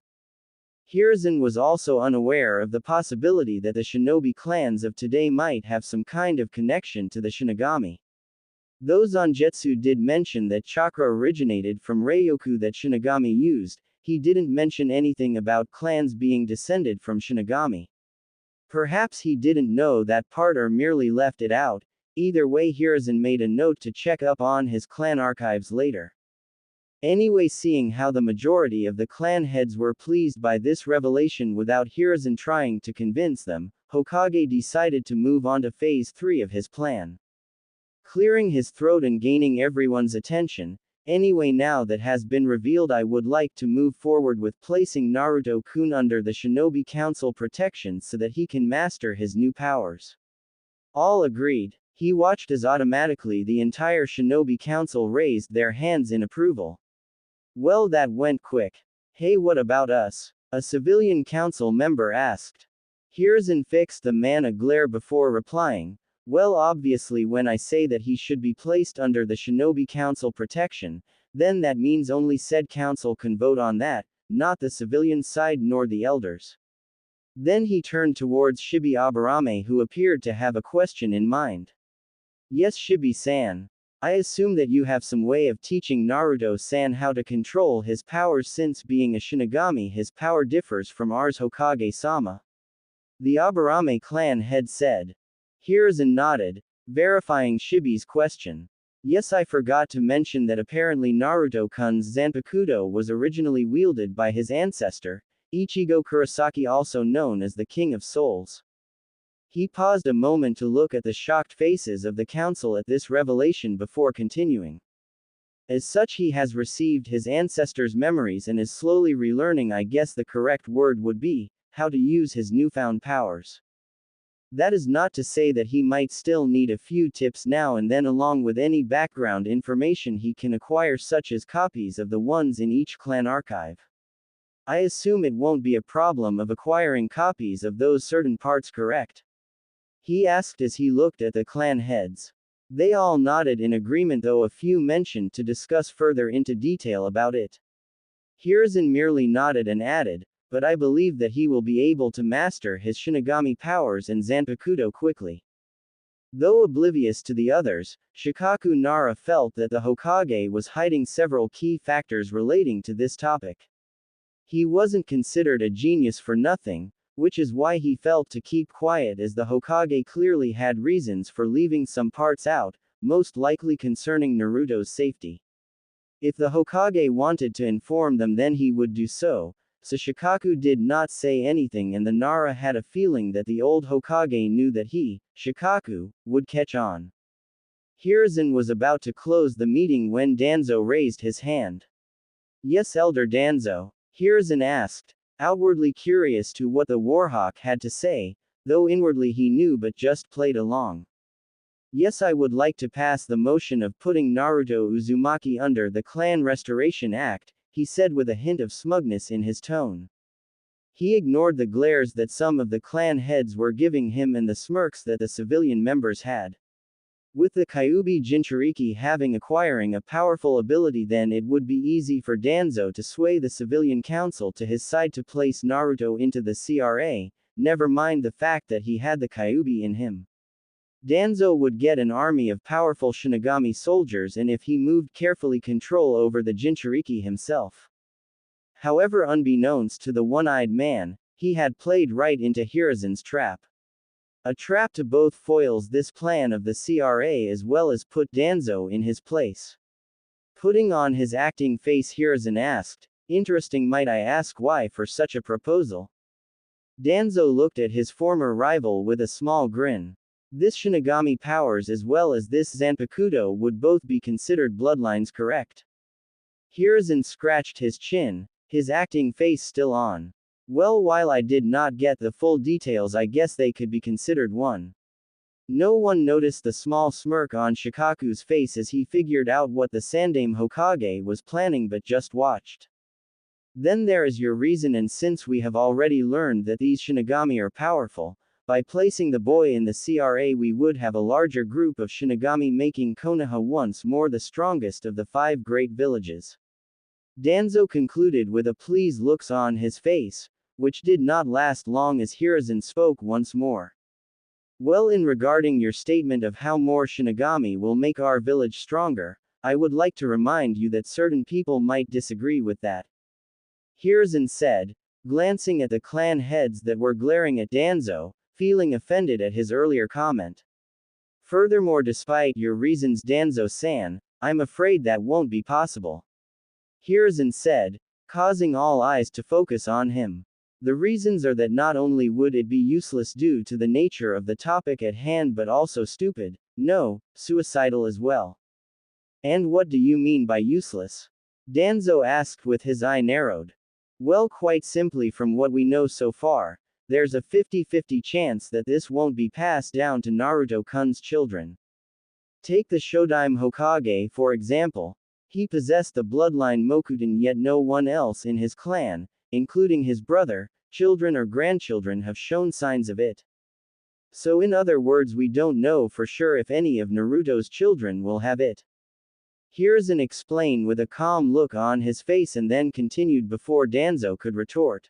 Hiruzen was also unaware of the possibility that the shinobi clans of today might have some kind of connection to the Shinigami. Though Zangetsu did mention that chakra originated from Ryoku that Shinigami used, he didn't mention anything about clans being descended from Shinigami. Perhaps he didn't know that part or merely left it out. Either way, Hiruzen made a note to check up on his clan archives later. Anyway, seeing how the majority of the clan heads were pleased by this revelation without Hiruzen trying to convince them, Hokage decided to move on to phase 3 of his plan. Clearing his throat and gaining everyone's attention, anyway, now that has been revealed, I would like to move forward with placing Naruto-kun under the Shinobi Council protection so that he can master his new powers. All agreed. He watched as automatically the entire Shinobi Council raised their hands in approval. Well, that went quick. Hey, what about us? A civilian council member asked. Hiruzen fixed the man a glare before replying. Well, obviously, when I say that he should be placed under the Shinobi Council protection, then that means only said council can vote on that, not the civilian side nor the elders. Then he turned towards Shibi Aburame, who appeared to have a question in mind. Yes, Shibi-san. I assume that you have some way of teaching Naruto-san how to control his powers since being a Shinigami his power differs from ours Hokage-sama. The Aburame clan head said. Hiruzen nodded, verifying Shibi's question. Yes, I forgot to mention that apparently Naruto-kun's Zanpakuto was originally wielded by his ancestor, Ichigo Kurosaki, also known as the King of Souls. He paused a moment to look at the shocked faces of the council at this revelation before continuing. As such, he has received his ancestors' memories and is slowly relearning, I guess the correct word would be, how to use his newfound powers. That is not to say that he might still need a few tips now and then along with any background information he can acquire, such as copies of the ones in each clan archive. I assume it won't be a problem of acquiring copies of those certain parts, correct? He asked as he looked at the clan heads. They all nodded in agreement, though a few mentioned to discuss further into detail about it. Hiruzen merely nodded and added, but I believe that he will be able to master his Shinigami powers and Zanpakuto quickly. Though oblivious to the others, Shikaku Nara felt that the Hokage was hiding several key factors relating to this topic. He wasn't considered a genius for nothing, which is why he felt to keep quiet, as the Hokage clearly had reasons for leaving some parts out, most likely concerning Naruto's safety. If the Hokage wanted to inform them, then he would do so, so Shikaku did not say anything, and the Nara had a feeling that the old Hokage knew that he, Shikaku, would catch on. Hiruzen was about to close the meeting when Danzo raised his hand. Yes, Elder Danzo, Hiruzen asked, outwardly curious to what the Warhawk had to say, though inwardly he knew but just played along. Yes, I would like to pass the motion of putting Naruto Uzumaki under the Clan Restoration Act, he said with a hint of smugness in his tone. He ignored the glares that some of the clan heads were giving him and the smirks that the civilian members had. With the Kyuubi Jinchuriki acquiring a powerful ability, then it would be easy for Danzo to sway the civilian council to his side to place Naruto into the CRA, never mind the fact that he had the Kyuubi in him. Danzo would get an army of powerful Shinigami soldiers, and if he moved carefully, control over the Jinchuriki himself. However, unbeknownst to the one-eyed man, he had played right into Hiruzen's trap. A trap to both foils this plan of the CRA as well as put Danzo in his place. Putting on his acting face, Hiruzen asked, interesting, might I ask why for such a proposal? Danzo looked at his former rival with a small grin. This Shinigami powers as well as this Zanpakuto would both be considered bloodlines, correct? Hiruzen scratched his chin, his acting face still on. Well, while I did not get the full details, I guess they could be considered one. No one noticed the small smirk on Shikaku's face as he figured out what the Sandaime Hokage was planning but just watched. Then there is your reason, and since we have already learned that these Shinigami are powerful, by placing the boy in the CRA we would have a larger group of Shinigami, making Konoha once more the strongest of the 5 great villages. Danzo concluded with a pleased look on his face, which did not last long as Hiruzen spoke once more. Well, in regarding your statement of how more Shinigami will make our village stronger, I would like to remind you that certain people might disagree with that. Hiruzen said, glancing at the clan heads that were glaring at Danzo, feeling offended at his earlier comment. Furthermore, despite your reasons, Danzo-san, I'm afraid that won't be possible. Hiruzen said, causing all eyes to focus on him. The reasons are that not only would it be useless due to the nature of the topic at hand, but also stupid, no, suicidal as well. And what do you mean by useless? Danzo asked with his eye narrowed. Well, quite simply, from what we know so far, there's a 50-50 chance that this won't be passed down to Naruto-kun's children. Take the Shodaime Hokage for example. He possessed the bloodline Mokuton, yet no one else in his clan, including his brother, children or grandchildren, have shown signs of it. So in other words, we don't know for sure if any of Naruto's children will have it. Hiruzen explained with a calm look on his face and then continued before Danzo could retort.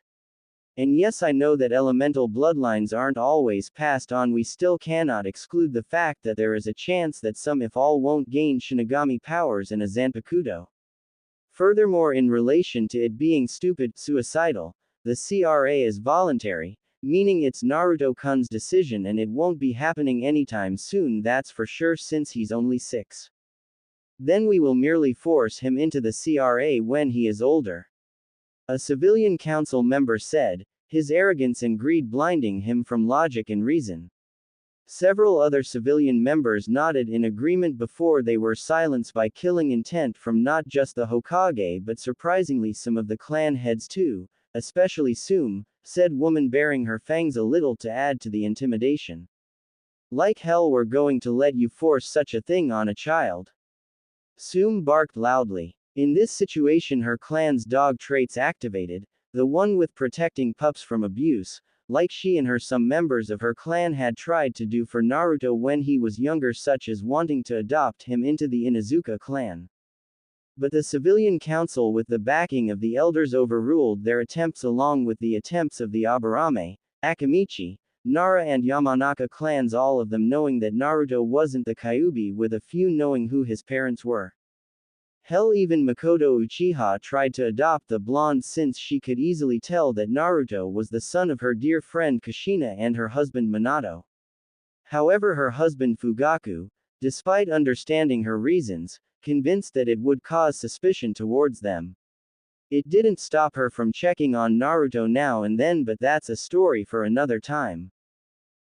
And yes, I know that elemental bloodlines aren't always passed on. We still cannot exclude the fact that there is a chance that some, if all, won't gain Shinigami powers in a Zanpakuto. Furthermore, in relation to it being stupid, suicidal, the CRA is voluntary, meaning it's Naruto-kun's decision and it won't be happening anytime soon, that's for sure, since he's only 6. Then we will merely force him into the CRA when he is older. A civilian council member said, his arrogance and greed blinding him from logic and reason. Several other civilian members nodded in agreement before they were silenced by killing intent from not just the Hokage but surprisingly some of the clan heads too, especially Sume, said woman baring her fangs a little to add to the intimidation. Like hell, we're going to let you force such a thing on a child. Sume barked loudly. In this situation her clan's dog traits activated, the one with protecting pups from abuse, like she and some members of her clan had tried to do for Naruto when he was younger, such as wanting to adopt him into the Inuzuka clan. But the civilian council with the backing of the elders overruled their attempts along with the attempts of the Aburame, Akamichi, Nara and Yamanaka clans, all of them knowing that Naruto wasn't the Kyuubi, with a few knowing who his parents were. Hell, even Makoto Uchiha tried to adopt the blonde since she could easily tell that Naruto was the son of her dear friend Kushina and her husband Minato. However, her husband Fugaku, despite understanding her reasons, convinced that it would cause suspicion towards them. It didn't stop her from checking on Naruto now and then, but that's a story for another time.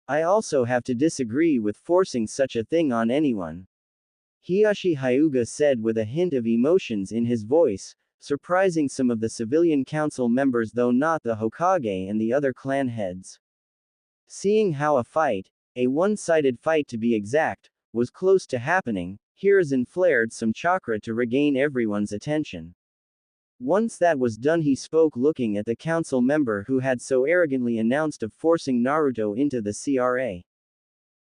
I also have to disagree with forcing such a thing on anyone. Hiyashi Hyuga said with a hint of emotions in his voice, surprising some of the civilian council members, though not the Hokage and the other clan heads. Seeing how a fight, a one-sided fight to be exact, was close to happening, Hiruzen flared some chakra to regain everyone's attention. Once that was done, he spoke, looking at the council member who had so arrogantly announced of forcing Naruto into the CRA.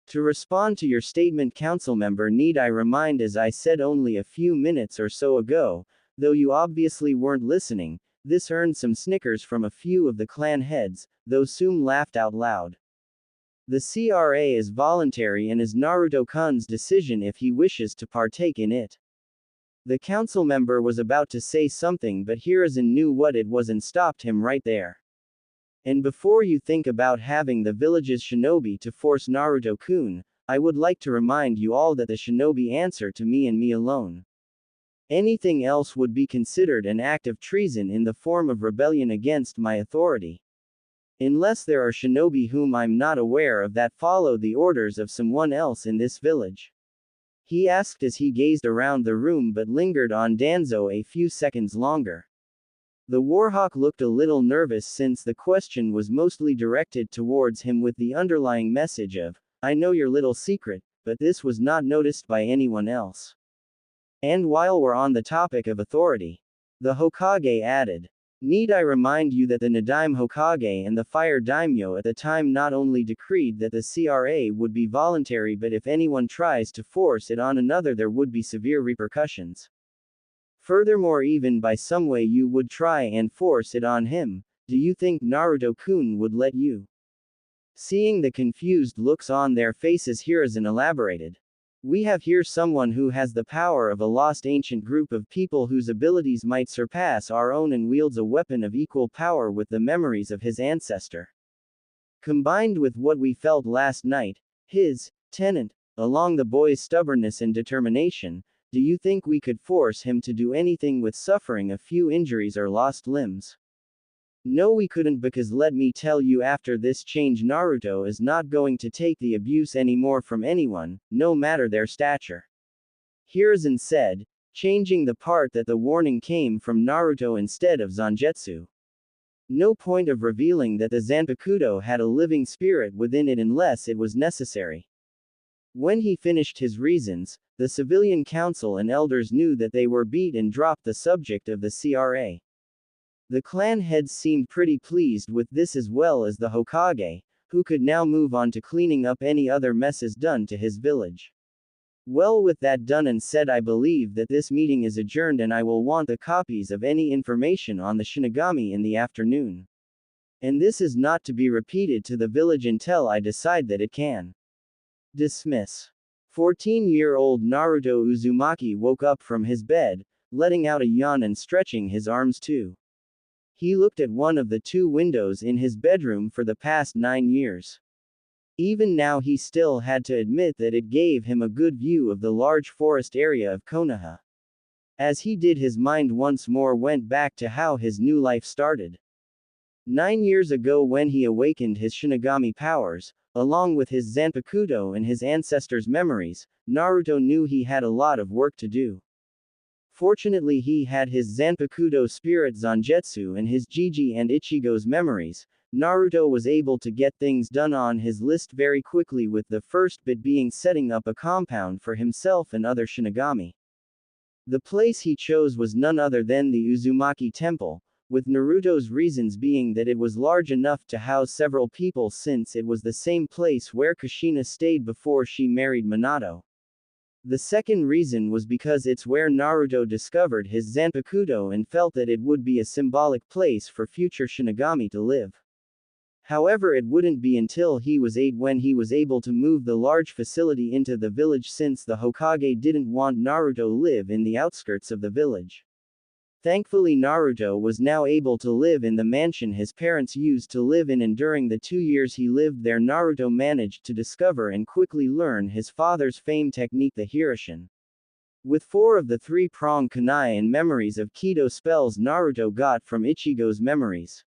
To respond to your statement, council member, need I remind, as I said only a few minutes or so ago, though you obviously weren't listening, this earned some snickers from a few of the clan heads, though Sume laughed out loud. The CRA is voluntary and is Naruto-kun's decision if he wishes to partake in it. The council member was about to say something, but Hiruzen knew what it was and stopped him right there. And before you think about having the village's shinobi to force Naruto-kun, I would like to remind you all that the shinobi answer to me and me alone. Anything else would be considered an act of treason in the form of rebellion against my authority. Unless there are shinobi whom I'm not aware of that follow the orders of someone else in this village. He asked as he gazed around the room but lingered on Danzo a few seconds longer. The Warhawk looked a little nervous since the question was mostly directed towards him with the underlying message of, I know your little secret, but this was not noticed by anyone else. And while we're on the topic of authority, the Hokage added, need I remind you that the Nadaime Hokage and the Fire Daimyo at the time not only decreed that the CRA would be voluntary, but if anyone tries to force it on another there would be severe repercussions. Furthermore, even by some way you would try and force it on him, do you think Naruto-kun would let you? Seeing the confused looks on their faces, Hiruzen elaborated. We have here someone who has the power of a lost ancient group of people whose abilities might surpass our own and wields a weapon of equal power with the memories of his ancestor. Combined with what we felt last night, his tenant, along the boy's stubbornness and determination, do you think we could force him to do anything with suffering a few injuries or lost limbs? No, we couldn't, because let me tell you, after this change Naruto is not going to take the abuse anymore from anyone, no matter their stature. Hiruzen said, changing the part that the warning came from Naruto instead of Zangetsu. No point of revealing that the Zanpakuto had a living spirit within it unless it was necessary. When he finished his reasons, the civilian council and elders knew that they were beat and dropped the subject of the CRA. The clan heads seemed pretty pleased with this, as well as the Hokage, who could now move on to cleaning up any other messes done to his village. Well, with that done and said, I believe that this meeting is adjourned and I will want the copies of any information on the Shinigami in the afternoon. And this is not to be repeated to the village until I decide that it can. Dismiss. 14-year-old Naruto Uzumaki woke up from his bed, letting out a yawn and stretching his arms too. He looked at one of the two windows in his bedroom for the past 9 years. Even now he still had to admit that it gave him a good view of the large forest area of Konoha. As he did, his mind once more went back to how his new life started. 9 years ago, when he awakened his Shinigami powers, along with his Zanpakuto and his ancestors' memories, Naruto knew he had a lot of work to do. Fortunately, he had his Zanpakuto spirit Zangetsu and his Jiji and Ichigo's memories. Naruto was able to get things done on his list very quickly, with the first bit being setting up a compound for himself and other Shinigami. The place he chose was none other than the Uzumaki Temple, with Naruto's reasons being that it was large enough to house several people, since it was the same place where Kushina stayed before she married Minato. The second reason was because it's where Naruto discovered his Zanpakuto and felt that it would be a symbolic place for future Shinigami to live. However, it wouldn't be until he was 8 when he was able to move the large facility into the village, since the Hokage didn't want Naruto live in the outskirts of the village. Thankfully, Naruto was now able to live in the mansion his parents used to live in, and during the 2 years he lived there, Naruto managed to discover and quickly learn his father's famed technique, the Hirishin. With 4 of the 3-pronged kunai and memories of Kido spells Naruto got from Ichigo's memories,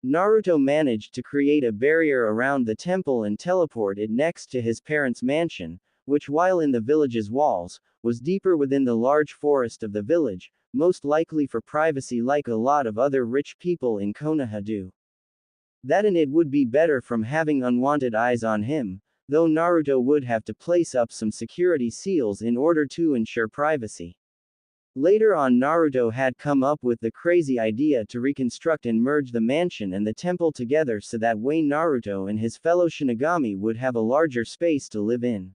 Naruto managed to create a barrier around the temple and teleport it next to his parents' mansion, which, while in the village's walls, was deeper within the large forest of the village, most likely for privacy, like a lot of other rich people in Konoha do. That and it would be better from having unwanted eyes on him, though Naruto would have to place up some security seals in order to ensure privacy. Later on, Naruto had come up with the crazy idea to reconstruct and merge the mansion and the temple together, so that way Naruto and his fellow Shinigami would have a larger space to live in.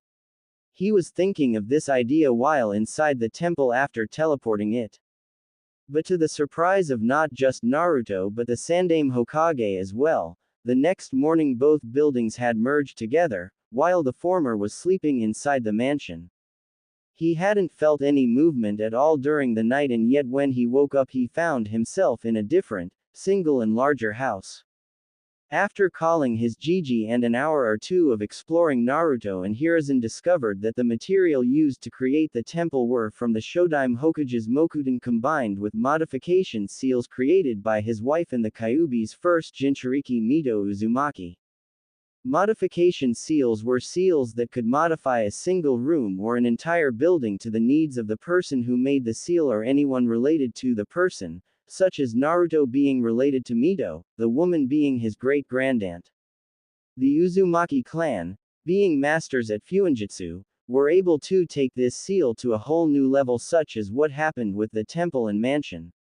He was thinking of this idea while inside the temple after teleporting it. But to the surprise of not just Naruto but the Sandaime Hokage as well, the next morning both buildings had merged together, while the former was sleeping inside the mansion. He hadn't felt any movement at all during the night, and yet when he woke up he found himself in a different, single and larger house. After calling his Jiji and an hour or two of exploring, Naruto and Hiruzen discovered that the material used to create the temple were from the Shodaime Hokage's Mokuton combined with modification seals created by his wife and the Kyuubi's first Jinchuriki Mito Uzumaki. Modification seals were seals that could modify a single room or an entire building to the needs of the person who made the seal or anyone related to the person, such as Naruto being related to Mito, the woman being his great-grandaunt. The Uzumaki clan, being masters at Fuinjutsu, were able to take this seal to a whole new level, such as what happened with the temple and mansion.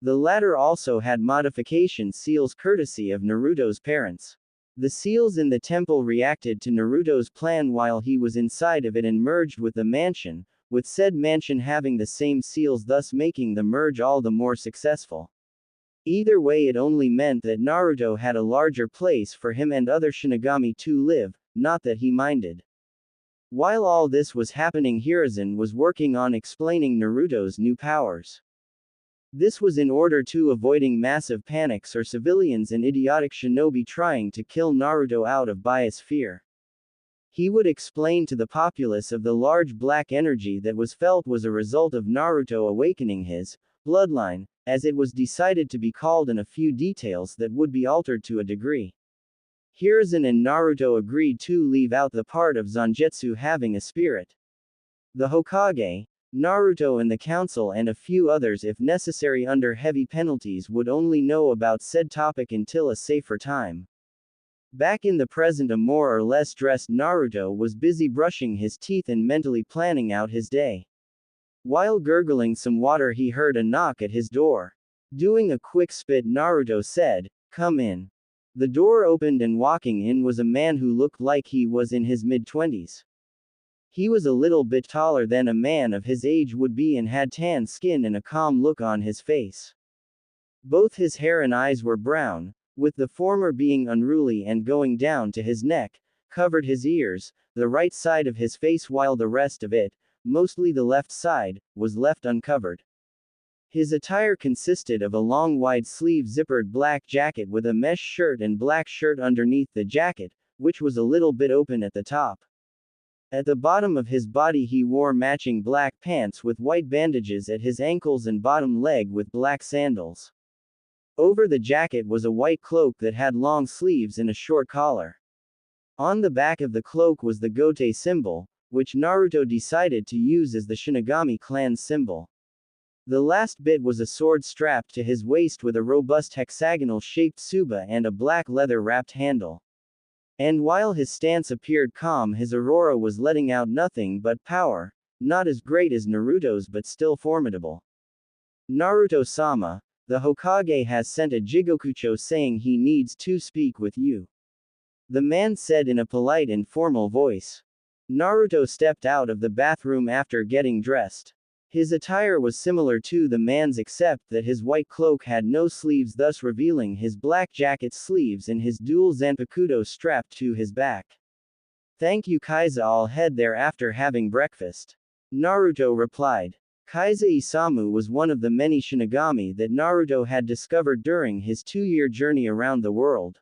The latter also had modification seals courtesy of Naruto's parents. The seals in the temple reacted to Naruto's plan while he was inside of it and merged with the mansion, with said mansion having the same seals, thus making the merge all the more successful. Either way, it only meant that Naruto had a larger place for him and other Shinigami to live, not that he minded. While all this was happening, Hiruzen was working on explaining Naruto's new powers. This was in order to avoiding massive panics or civilians and idiotic shinobi trying to kill Naruto out of bias fear. He would explain to the populace of the large black energy that was felt was a result of Naruto awakening his bloodline, as it was decided to be called, and a few details that would be altered to a degree. Hiruzen and Naruto agreed to leave out the part of Zangetsu having a spirit. The Hokage, Naruto and the council and a few others, if necessary under heavy penalties, would only know about said topic until a safer time. Back in the present, a more or less dressed Naruto was busy brushing his teeth and mentally planning out his day. While gurgling some water, he heard a knock at his door. Doing a quick spit, Naruto said, "Come in." The door opened and walking in was a man who looked like he was in his mid-20s. He was a little bit taller than a man of his age would be and had tan skin and a calm look on his face. Both his hair and eyes were brown, with the former being unruly and going down to his neck, covered his ears, the right side of his face, while the rest of it, mostly the left side, was left uncovered. His attire consisted of a long wide-sleeve zippered black jacket with a mesh shirt and black shirt underneath the jacket, which was a little bit open at the top. At the bottom of his body he wore matching black pants with white bandages at his ankles and bottom leg with black sandals. Over the jacket was a white cloak that had long sleeves and a short collar. On the back of the cloak was the Gote symbol, which Naruto decided to use as the Shinigami clan's symbol. The last bit was a sword strapped to his waist with a robust hexagonal-shaped tsuba and a black leather-wrapped handle. And while his stance appeared calm, his aurora was letting out nothing but power, not as great as Naruto's but still formidable. Naruto-sama, the Hokage has sent a Jigokucho saying he needs to speak with you. The man said in a polite and formal voice. Naruto stepped out of the bathroom after getting dressed. His attire was similar to the man's except that his white cloak had no sleeves, thus revealing his black jacket's sleeves and his dual zanpakuto strapped to his back. Thank you Kaiza, I'll head there after having breakfast. Naruto replied. Kaiza Isamu was one of the many Shinigami that Naruto had discovered during his 2-year journey around the world.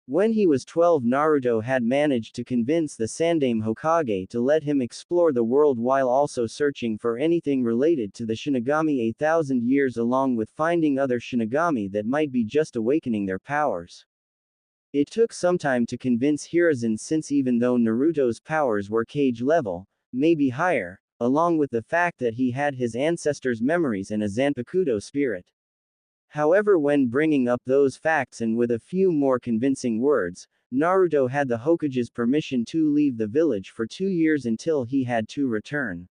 When he was 12, Naruto had managed to convince the Sandaime Hokage to let him explore the world while also searching for anything related to the Shinigami 1,000 years, along with finding other Shinigami that might be just awakening their powers. It took some time to convince Hiruzen, since even though Naruto's powers were cage level, maybe higher, along with the fact that he had his ancestors' memories and a Zanpakuto spirit. However, when bringing up those facts and with a few more convincing words, Naruto had the Hokage's permission to leave the village for 2 years until he had to return.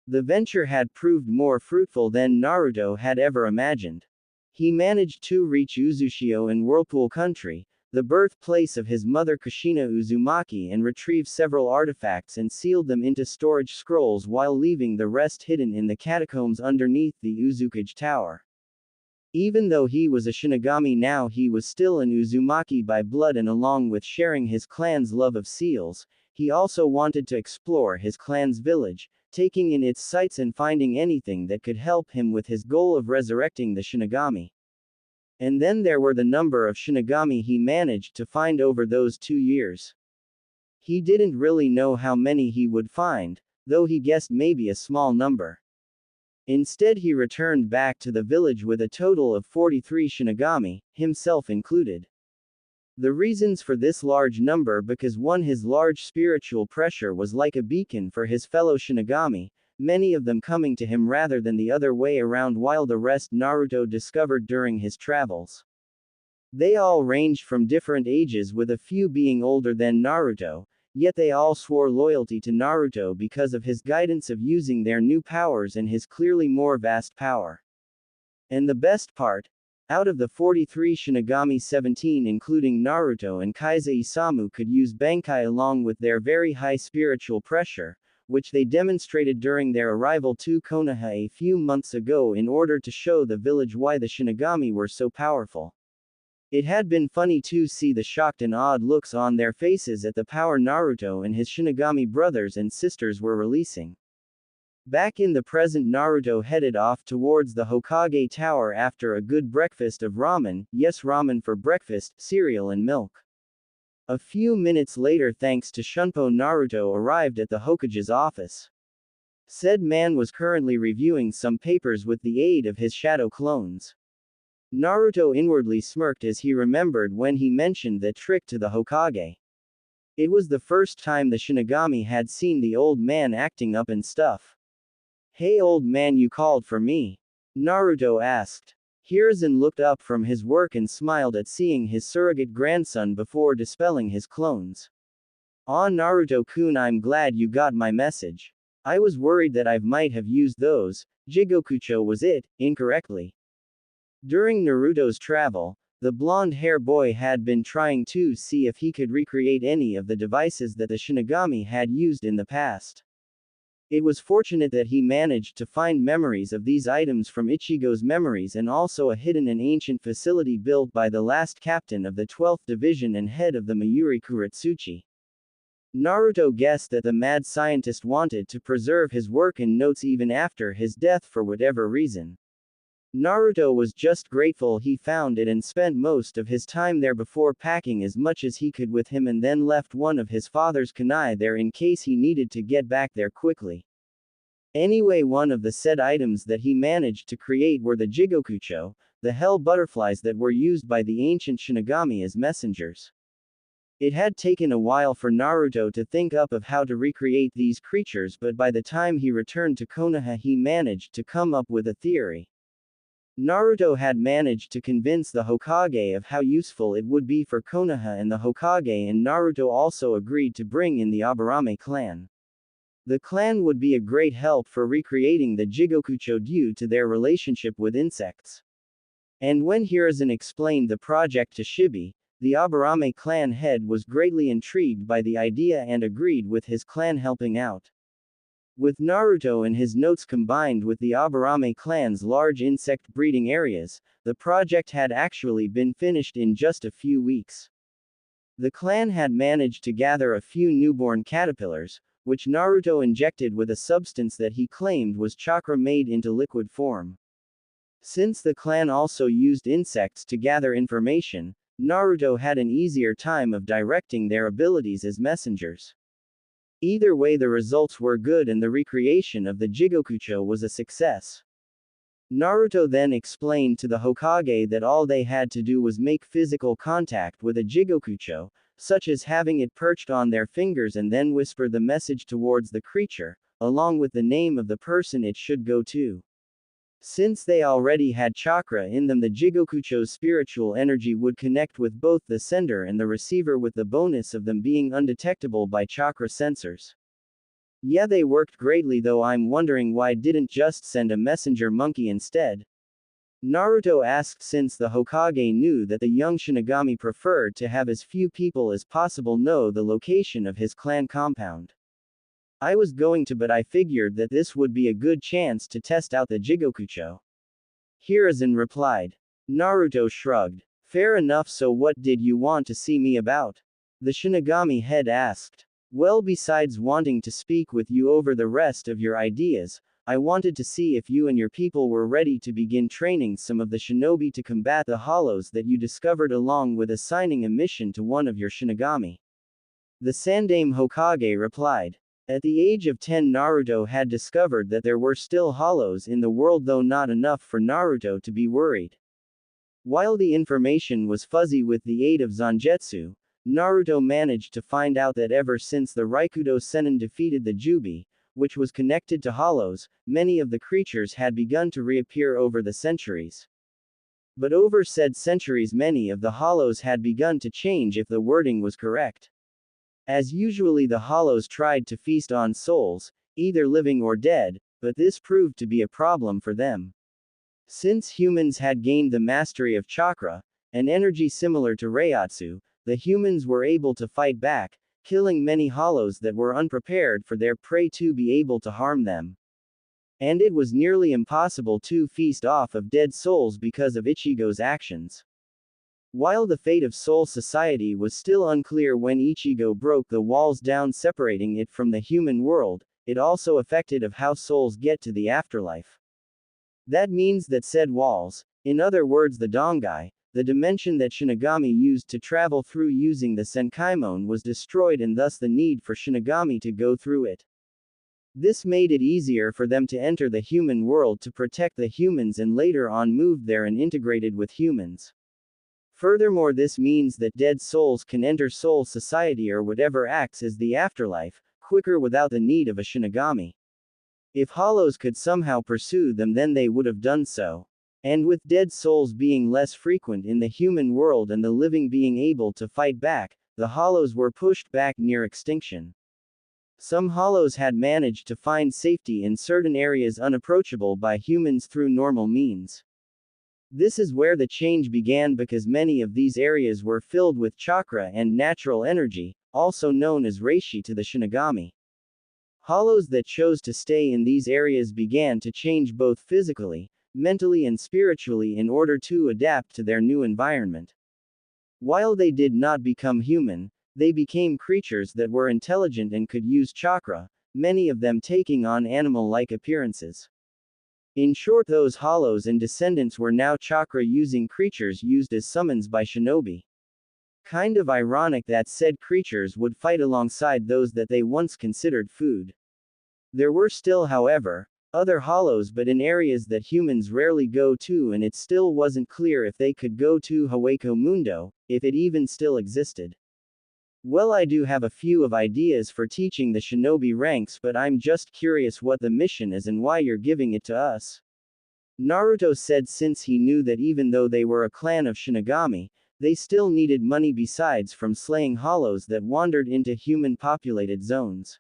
The venture had proved more fruitful than Naruto had ever imagined. He managed to reach Uzushio in Whirlpool Country, the birthplace of his mother Kushina Uzumaki, and retrieved several artifacts and sealed them into storage scrolls while leaving the rest hidden in the catacombs underneath the Uzukage Tower. Even though he was a Shinigami now, he was still an Uzumaki by blood, and along with sharing his clan's love of seals, he also wanted to explore his clan's village, taking in its sights and finding anything that could help him with his goal of resurrecting the Shinigami. And then there were the number of Shinigami he managed to find over those 2 years. He didn't really know how many he would find, though he guessed maybe a small number. Instead, he returned back to the village with a total of 43 Shinigami, himself included. The reasons for this large number because 1. His large spiritual pressure was like a beacon for his fellow Shinigami, many of them coming to him rather than the other way around, while the rest Naruto discovered during his travels. They all ranged from different ages, with a few being older than Naruto, yet they all swore loyalty to Naruto because of his guidance of using their new powers and his clearly more vast power. And the best part, out of the 43 Shinigami, 17 including Naruto and Kaiza Isamu could use Bankai along with their very high spiritual pressure, which they demonstrated during their arrival to Konoha a few months ago in order to show the village why the Shinigami were so powerful. It had been funny to see the shocked and awed looks on their faces at the power Naruto and his Shinigami brothers and sisters were releasing. Back in the present, Naruto headed off towards the Hokage Tower after a good breakfast of ramen, yes, ramen for breakfast, cereal and milk. A few minutes later, thanks to Shunpo, Naruto arrived at the Hokage's office. Said man was currently reviewing some papers with the aid of his shadow clones. Naruto inwardly smirked as he remembered when he mentioned that trick to the Hokage. It was the first time the Shinigami had seen the old man acting up and stuff. Hey old man, you called for me? Naruto asked. Hiruzen looked up from his work and smiled at seeing his surrogate grandson before dispelling his clones. Ah, Naruto-kun, I'm glad you got my message. I was worried that I might have used those, Jigokucho was it, incorrectly. During Naruto's travel, the blonde-hair boy had been trying to see if he could recreate any of the devices that the Shinigami had used in the past. It was fortunate that he managed to find memories of these items from Ichigo's memories and also a hidden and ancient facility built by the last captain of the 12th Division and head of the Mayuri Kuretsuchi. Naruto guessed that the mad scientist wanted to preserve his work and notes even after his death for whatever reason. Naruto was just grateful he found it and spent most of his time there before packing as much as he could with him and then left one of his father's kunai there in case he needed to get back there quickly. Anyway, one of the said items that he managed to create were the Jigokucho, the hell butterflies that were used by the ancient Shinigami as messengers. It had taken a while for Naruto to think up of how to recreate these creatures, but by the time he returned to Konoha he managed to come up with a theory. Naruto had managed to convince the Hokage of how useful it would be for Konoha, and the Hokage and Naruto also agreed to bring in the Aburame clan. The clan would be a great help for recreating the Jigokucho due to their relationship with insects. And when Hiruzen explained the project to Shibi, the Aburame clan head was greatly intrigued by the idea and agreed with his clan helping out. With Naruto and his notes combined with the Aburame clan's large insect breeding areas, the project had actually been finished in just a few weeks. The clan had managed to gather a few newborn caterpillars, which Naruto injected with a substance that he claimed was chakra made into liquid form. Since the clan also used insects to gather information, Naruto had an easier time of directing their abilities as messengers. Either way, the results were good and the recreation of the Jigokucho was a success. Naruto then explained to the Hokage that all they had to do was make physical contact with a Jigokucho, such as having it perched on their fingers and then whisper the message towards the creature, along with the name of the person it should go to. Since they already had chakra in them, the Jigokucho's spiritual energy would connect with both the sender and the receiver, with the bonus of them being undetectable by chakra sensors. Yeah, they worked greatly, though I'm wondering why didn't just send a messenger monkey instead? Naruto asked, since the Hokage knew that the young Shinigami preferred to have as few people as possible know the location of his clan compound. I was going to, but I figured that this would be a good chance to test out the Jigokucho. Hiruzen replied. Naruto shrugged. Fair enough, so what did you want to see me about? The Shinigami head asked. Well, besides wanting to speak with you over the rest of your ideas, I wanted to see if you and your people were ready to begin training some of the shinobi to combat the hollows that you discovered, along with assigning a mission to one of your Shinigami. The Sandaime Hokage replied. At the age of 10, Naruto had discovered that there were still hollows in the world, though not enough for Naruto to be worried. While the information was fuzzy, with the aid of Zangetsu, Naruto managed to find out that ever since the Raikudo Sennin defeated the Jubi, which was connected to hollows, many of the creatures had begun to reappear over the centuries. But over said centuries, many of the hollows had begun to change, if the wording was correct. As usually, the hollows tried to feast on souls, either living or dead, but this proved to be a problem for them. Since humans had gained the mastery of chakra, an energy similar to Reiatsu, the humans were able to fight back, killing many hollows that were unprepared for their prey to be able to harm them. And it was nearly impossible to feast off of dead souls because of Ichigo's actions. While the fate of Soul Society was still unclear when Ichigo broke the walls down separating it from the human world, it also affected of how souls get to the afterlife. That means that said walls, in other words the Dongai, the dimension that Shinigami used to travel through using the Senkaimon, was destroyed, and thus the need for Shinigami to go through it. This made it easier for them to enter the human world to protect the humans, and later on moved there and integrated with humans. Furthermore, this means that dead souls can enter Soul Society or whatever acts as the afterlife, quicker without the need of a Shinigami. If hollows could somehow pursue them, then they would have done so. And with dead souls being less frequent in the human world and the living being able to fight back, the hollows were pushed back near extinction. Some hollows had managed to find safety in certain areas unapproachable by humans through normal means. This is where the change began, because many of these areas were filled with chakra and natural energy, also known as reishi to the Shinigami. Hollows that chose to stay in these areas began to change both physically, mentally, and spiritually in order to adapt to their new environment. While they did not become human, they became creatures that were intelligent and could use chakra, many of them taking on animal-like appearances. In short, those hollows and descendants were now chakra-using creatures used as summons by shinobi. Kind of ironic that said creatures would fight alongside those that they once considered food. There were still, however, other hollows, but in areas that humans rarely go to, and it still wasn't clear if they could go to Hueco Mundo, if it even still existed. Well, I do have a few of ideas for teaching the shinobi ranks, but I'm just curious what the mission is and why you're giving it to us. Naruto said, since he knew that even though they were a clan of Shinigami, they still needed money besides from slaying hollows that wandered into human-populated zones.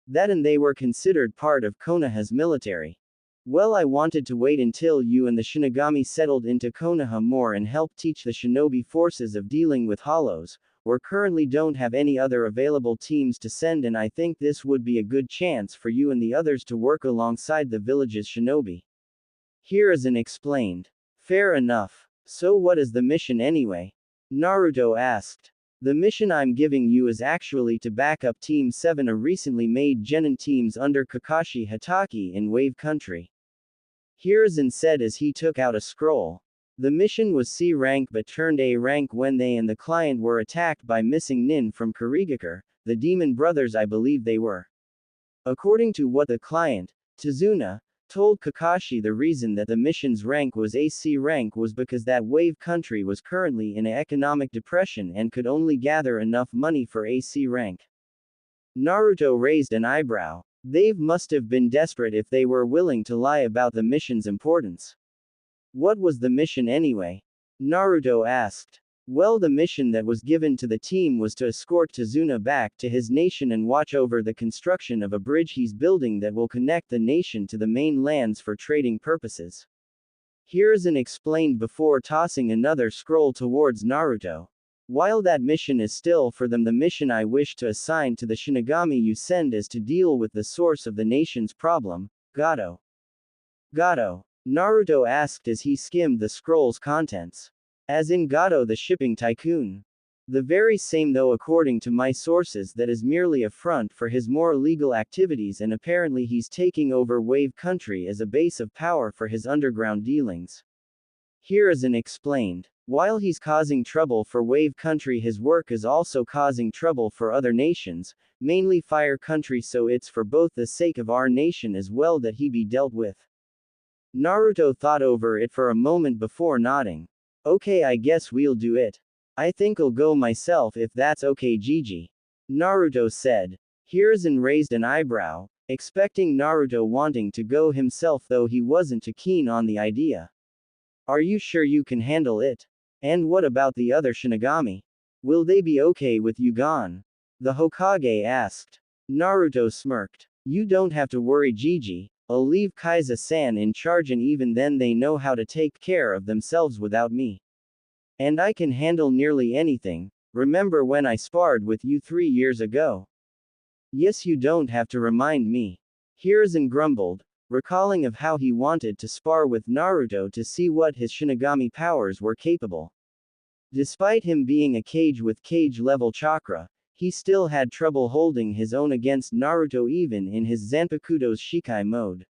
That and they were considered part of Konoha's military. Well, I wanted to wait until you and the Shinigami settled into Konoha more and help teach the shinobi forces of dealing with hollows. We currently don't have any other available teams to send, and I think this would be a good chance for you and the others to work alongside the village's shinobi. Hiruzen explained. Fair enough. So what is the mission anyway? Naruto asked. The mission I'm giving you is actually to back up Team 7, a recently made genin teams under Kakashi Hatake in Wave Country. Hiruzen said as he took out a scroll. The mission was C rank but turned A rank when they and the client were attacked by missing nin from Kurigakure, the demon brothers I believe they were. According to what the client, Tazuna, told Kakashi, the reason that the mission's rank was a C rank was because that Wave Country was currently in an economic depression and could only gather enough money for a C rank. Naruto raised an eyebrow. They must have been desperate if they were willing to lie about the mission's importance. What was the mission anyway? Naruto asked. Well, the mission that was given to the team was to escort Tazuna back to his nation and watch over the construction of a bridge he's building that will connect the nation to the main lands for trading purposes. Hiruzen explained before tossing another scroll towards Naruto. While that mission is still for them, the mission I wish to assign to the Shinigami you send is to deal with the source of the nation's problem, Gato. Gato? Naruto asked as he skimmed the scroll's contents. As in Gato the shipping tycoon. The very same, though according to my sources that is merely a front for his more illegal activities, and apparently he's taking over Wave Country as a base of power for his underground dealings. Hiruzen explained. While he's causing trouble for Wave Country, his work is also causing trouble for other nations, mainly Fire Country, so it's for both the sake of our nation as well that he be dealt with. Naruto thought over it for a moment before nodding. Okay, I guess we'll do it. I think I'll go myself if that's okay, Gigi. Naruto said. Hiruzen raised an eyebrow, expecting Naruto wanting to go himself, though he wasn't too keen on the idea. Are you sure you can handle it? And what about the other Shinigami? Will they be okay with you gone? The Hokage asked. Naruto smirked. You don't have to worry, Gigi. I'll leave Kaiza-san in charge, and even then they know how to take care of themselves without me. And I can handle nearly anything. Remember when I sparred with you 3 years ago? Yes, you don't have to remind me. Hiruzen grumbled, recalling of how he wanted to spar with Naruto to see what his Shinigami powers were capable. Despite him being a Kage with Kage-level chakra, he still had trouble holding his own against Naruto even in his Zanpakuto's Shikai mode.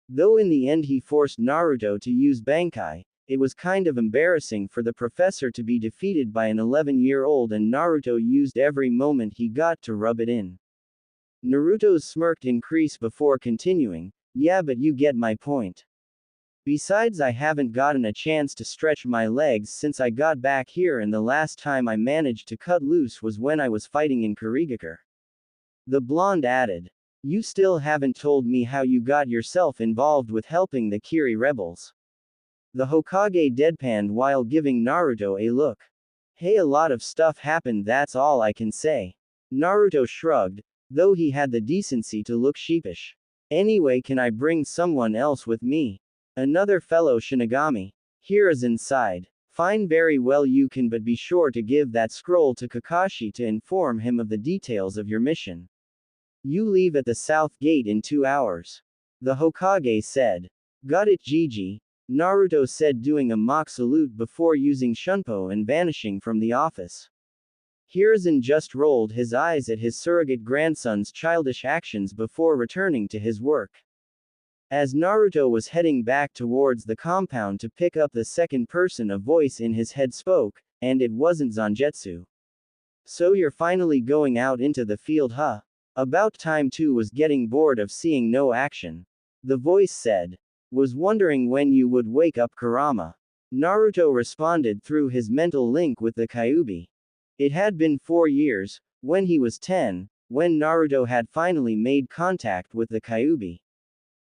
Though in the end he forced Naruto to use Bankai, it was kind of embarrassing for the professor to be defeated by an 11-year-old, and Naruto used every moment he got to rub it in. Naruto's smirked increase before continuing, yeah, but you get my point. Besides, I haven't gotten a chance to stretch my legs since I got back here, and the last time I managed to cut loose was when I was fighting in Kurigakure. The blonde added. You still haven't told me how you got yourself involved with helping the Kiri rebels. The Hokage deadpanned while giving Naruto a look. Hey, a lot of stuff happened, that's all I can say. Naruto shrugged, though he had the decency to look sheepish. Anyway, can I bring someone else with me? Another fellow Shinigami. Hiruzen sighed. Fine, very well, you can, but be sure to give that scroll to Kakashi to inform him of the details of your mission. You leave at the south gate in 2 hours. The Hokage said. Got it, Gigi, Naruto said, doing a mock salute before using Shunpo and vanishing from the office. Hiruzen just rolled his eyes at his surrogate grandson's childish actions before returning to his work. As Naruto was heading back towards the compound to pick up the second person, a voice in his head spoke, and it wasn't Zangetsu. So you're finally going out into the field, huh? About time too. Was getting bored of seeing no action. The voice said. Was wondering when you would wake up, Kurama. Naruto responded through his mental link with the Kyuubi. It had been 4 years, when he was 10, when Naruto had finally made contact with the Kyuubi.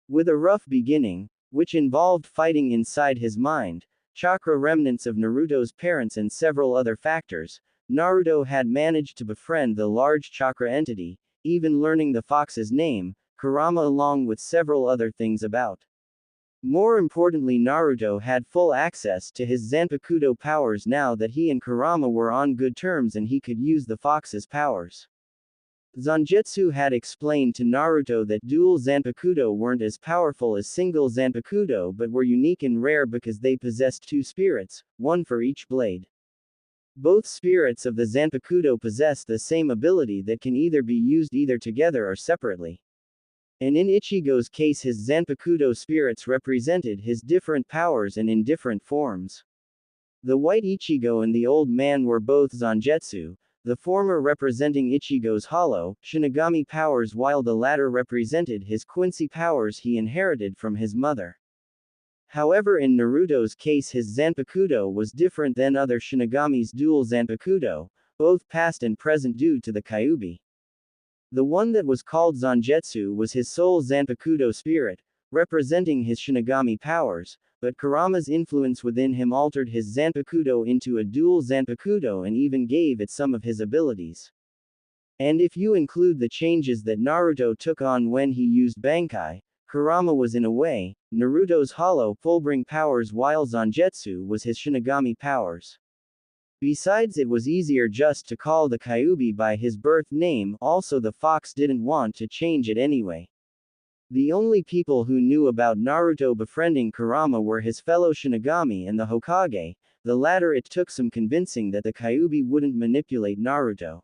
With a rough beginning, which involved fighting inside his mind, chakra remnants of Naruto's parents and several other factors, Naruto had managed to befriend the large chakra entity, even learning the fox's name, Kurama, along with several other things about. More importantly, Naruto had full access to his Zanpakuto powers now that he and Kurama were on good terms and he could use the fox's powers. Zangetsu had explained to Naruto that dual Zanpakuto weren't as powerful as single Zanpakuto but were unique and rare because they possessed 2 spirits, one for each blade. Both spirits of the Zanpakuto possess the same ability that can either be used either together or separately. And in Ichigo's case, his Zanpakuto spirits represented his different powers and in different forms. The white Ichigo and the old man were both Zangetsu, the former representing Ichigo's hollow, Shinigami powers while the latter represented his Quincy powers he inherited from his mother. However, in Naruto's case, his Zanpakuto was different than other Shinigami's dual Zanpakuto, both past and present due to the Kyuubi. The one that was called Zangetsu was his sole Zanpakuto spirit, representing his Shinigami powers, but Kurama's influence within him altered his Zanpakuto into a dual Zanpakuto and even gave it some of his abilities. And if you include the changes that Naruto took on when he used Bankai, Kurama was in a way, Naruto's hollow Fullbring powers while Zangetsu was his Shinigami powers. Besides, it was easier just to call the Kyuubi by his birth name, also the fox didn't want to change it anyway. The only people who knew about Naruto befriending Kurama were his fellow Shinigami and the Hokage, the latter it took some convincing that the Kyuubi wouldn't manipulate Naruto.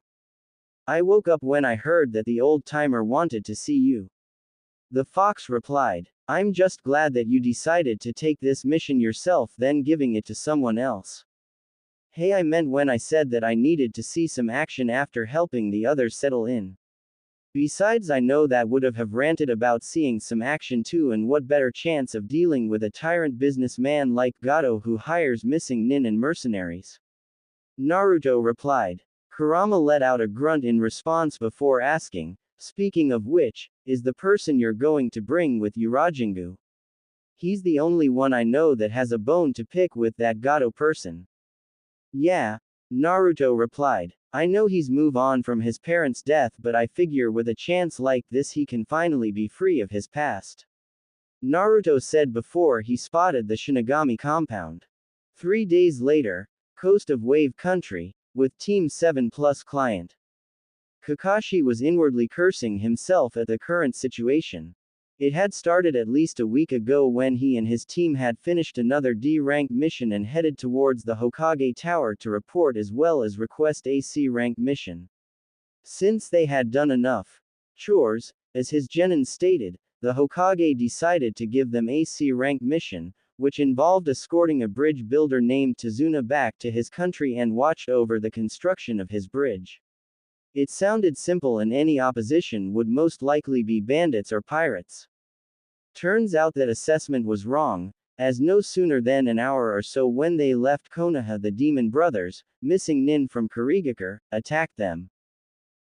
I woke up when I heard that the old-timer wanted to see you. The fox replied. I'm just glad that you decided to take this mission yourself than giving it to someone else. Hey, I meant when I said that I needed to see some action after helping the others settle in. Besides, I know that would have ranted about seeing some action too, and what better chance of dealing with a tyrant businessman like Gato who hires missing nin and mercenaries? Naruto replied. Kurama let out a grunt in response before asking, speaking of which, is the person you're going to bring with you Rajingu? He's the only one I know that has a bone to pick with that Gato person. Yeah, Naruto replied. I know he's moved on from his parents' death, but I figure with a chance like this he can finally be free of his past. Naruto said before he spotted the Shinigami compound. 3 days later, coast of Wave Country, with Team 7 Plus client. Kakashi was inwardly cursing himself at the current situation. It had started at least a week ago when he and his team had finished another D-rank mission and headed towards the Hokage Tower to report as well as request a C-rank mission. Since they had done enough chores, as his genin stated, the Hokage decided to give them a C-rank mission, which involved escorting a bridge builder named Tazuna back to his country and watched over the construction of his bridge. It sounded simple, and any opposition would most likely be bandits or pirates. Turns out that assessment was wrong, as no sooner than an hour or so when they left Konoha, the Demon Brothers, missing nin from Kurigakure, attacked them.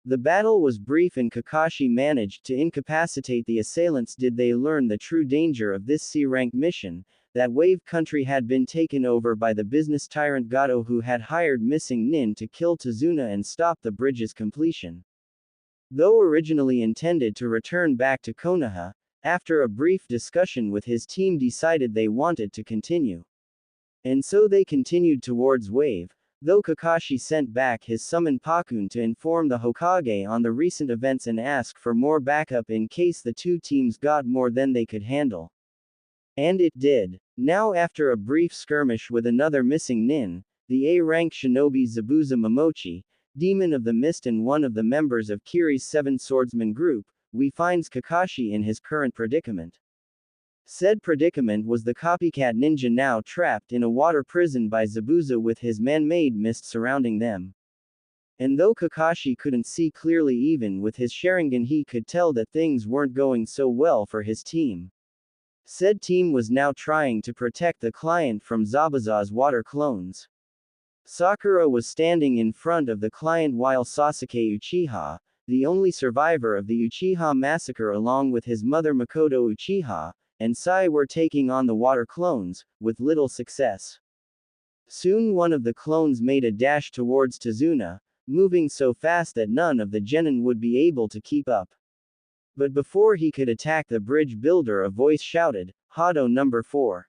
The battle was brief and Kakashi managed to incapacitate the assailants. Did they learn the true danger of this C-rank mission, that Wave Country had been taken over by the business tyrant Gato, who had hired missing nin to kill Tazuna and stop the bridge's completion. Though originally intended to return back to Konoha, after a brief discussion with his team decided they wanted to continue. And so they continued towards Wave, though Kakashi sent back his summoned Pakun to inform the Hokage on the recent events and ask for more backup in case the two teams got more than they could handle. And it did. Now after a brief skirmish with another missing nin, the A-rank shinobi Zabuza Momochi, Demon of the Mist and one of the members of Kiri's Seven Swordsman group, we finds Kakashi in his current predicament. Said predicament was the copycat ninja now trapped in a water prison by Zabuza with his man-made mist surrounding them. And though Kakashi couldn't see clearly even with his Sharingan, he could tell that things weren't going so well for his team. Said team was now trying to protect the client from Zabuza's water clones. Sakura was standing in front of the client while Sasuke Uchiha, the only survivor of the Uchiha massacre along with his mother Makoto Uchiha, and Sai were taking on the water clones, with little success. Soon one of the clones made a dash towards Tazuna, moving so fast that none of the genin would be able to keep up. But before he could attack the bridge builder, a voice shouted, "Hado number 4.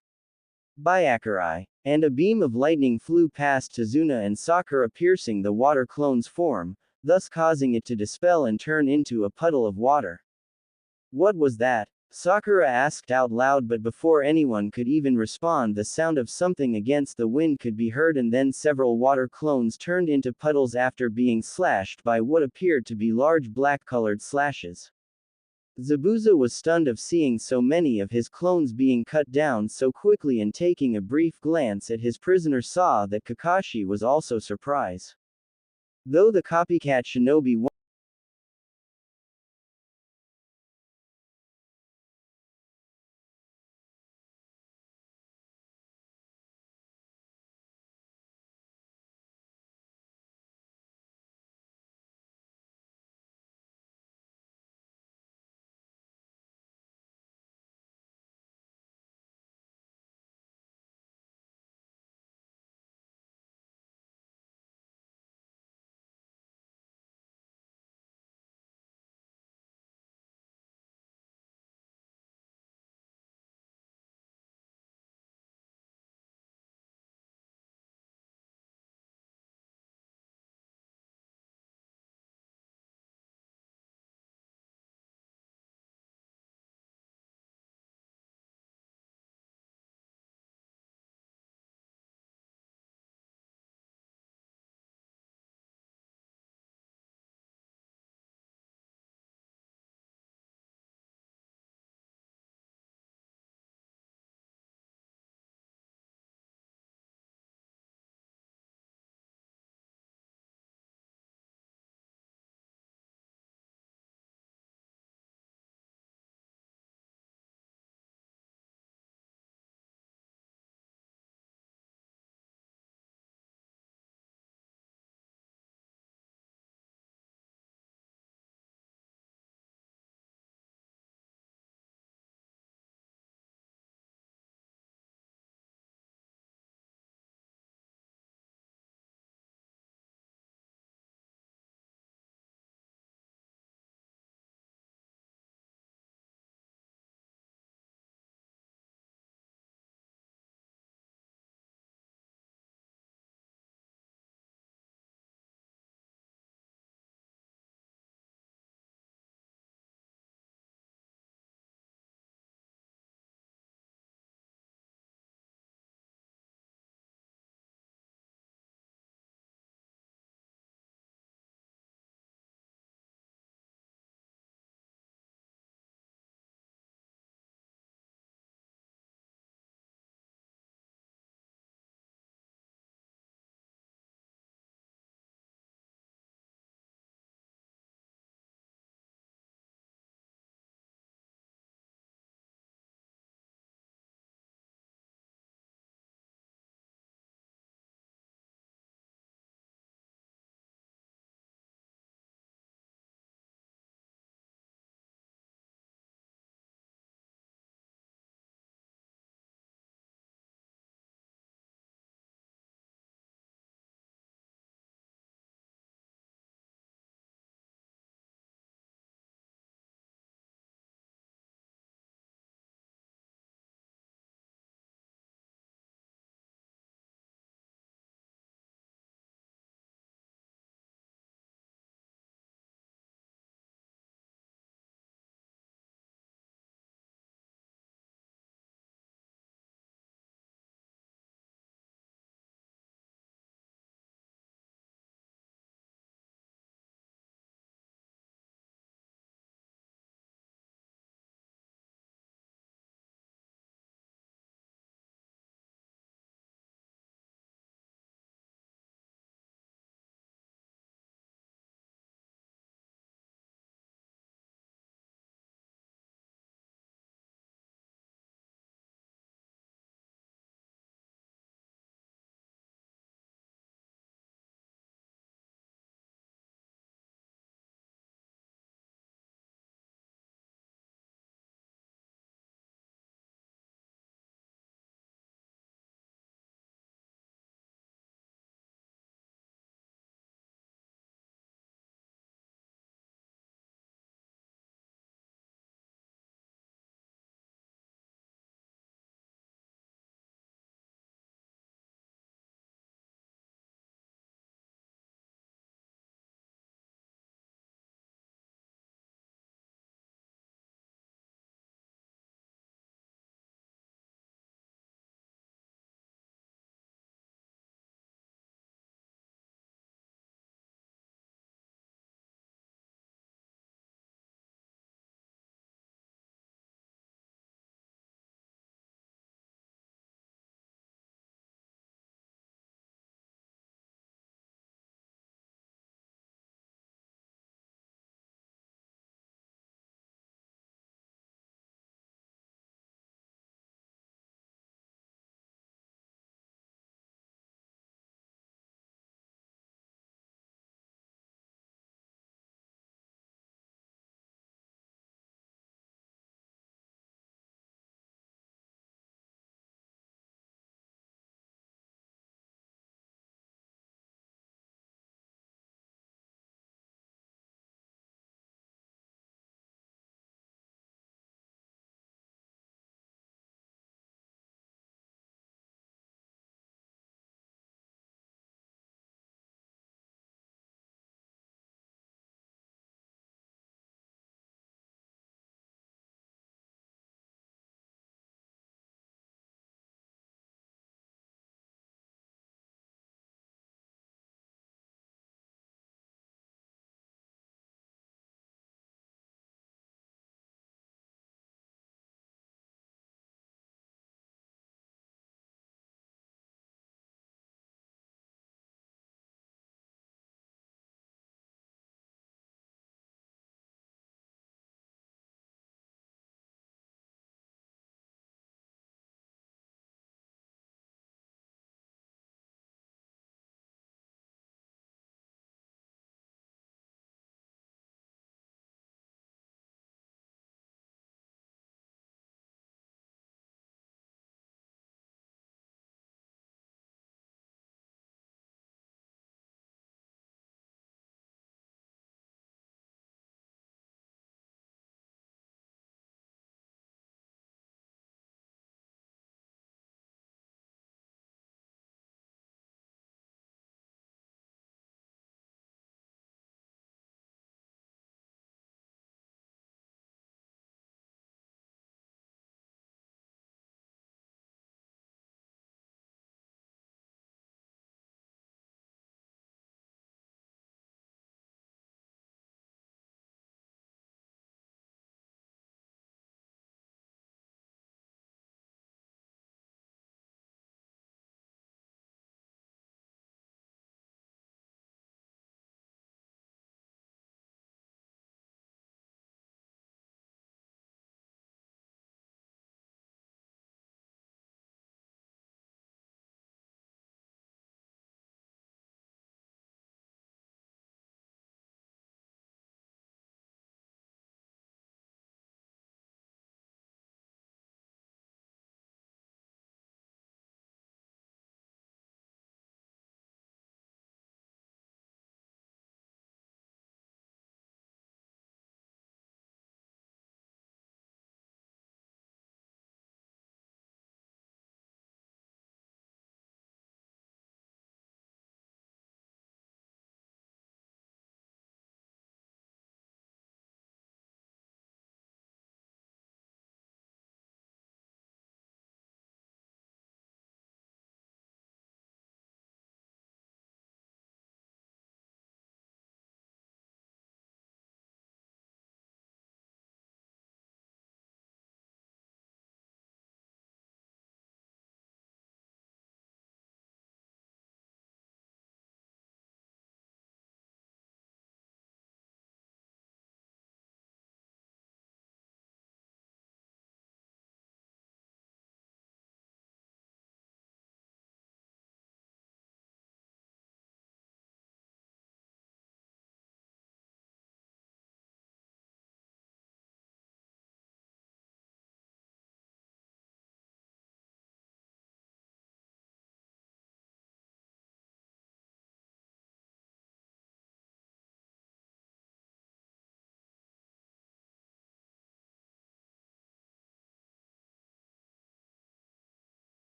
Byakurai." And a beam of lightning flew past Tazuna and Sakura, piercing the water clone's form, thus causing it to dispel and turn into a puddle of water. What was that? Sakura asked out loud, but before anyone could even respond, the sound of something against the wind could be heard, and then several water clones turned into puddles after being slashed by what appeared to be large black-colored slashes. Zabuza was stunned of seeing so many of his clones being cut down so quickly, and taking a brief glance at his prisoner saw that Kakashi was also surprised. Though the copycat shinobi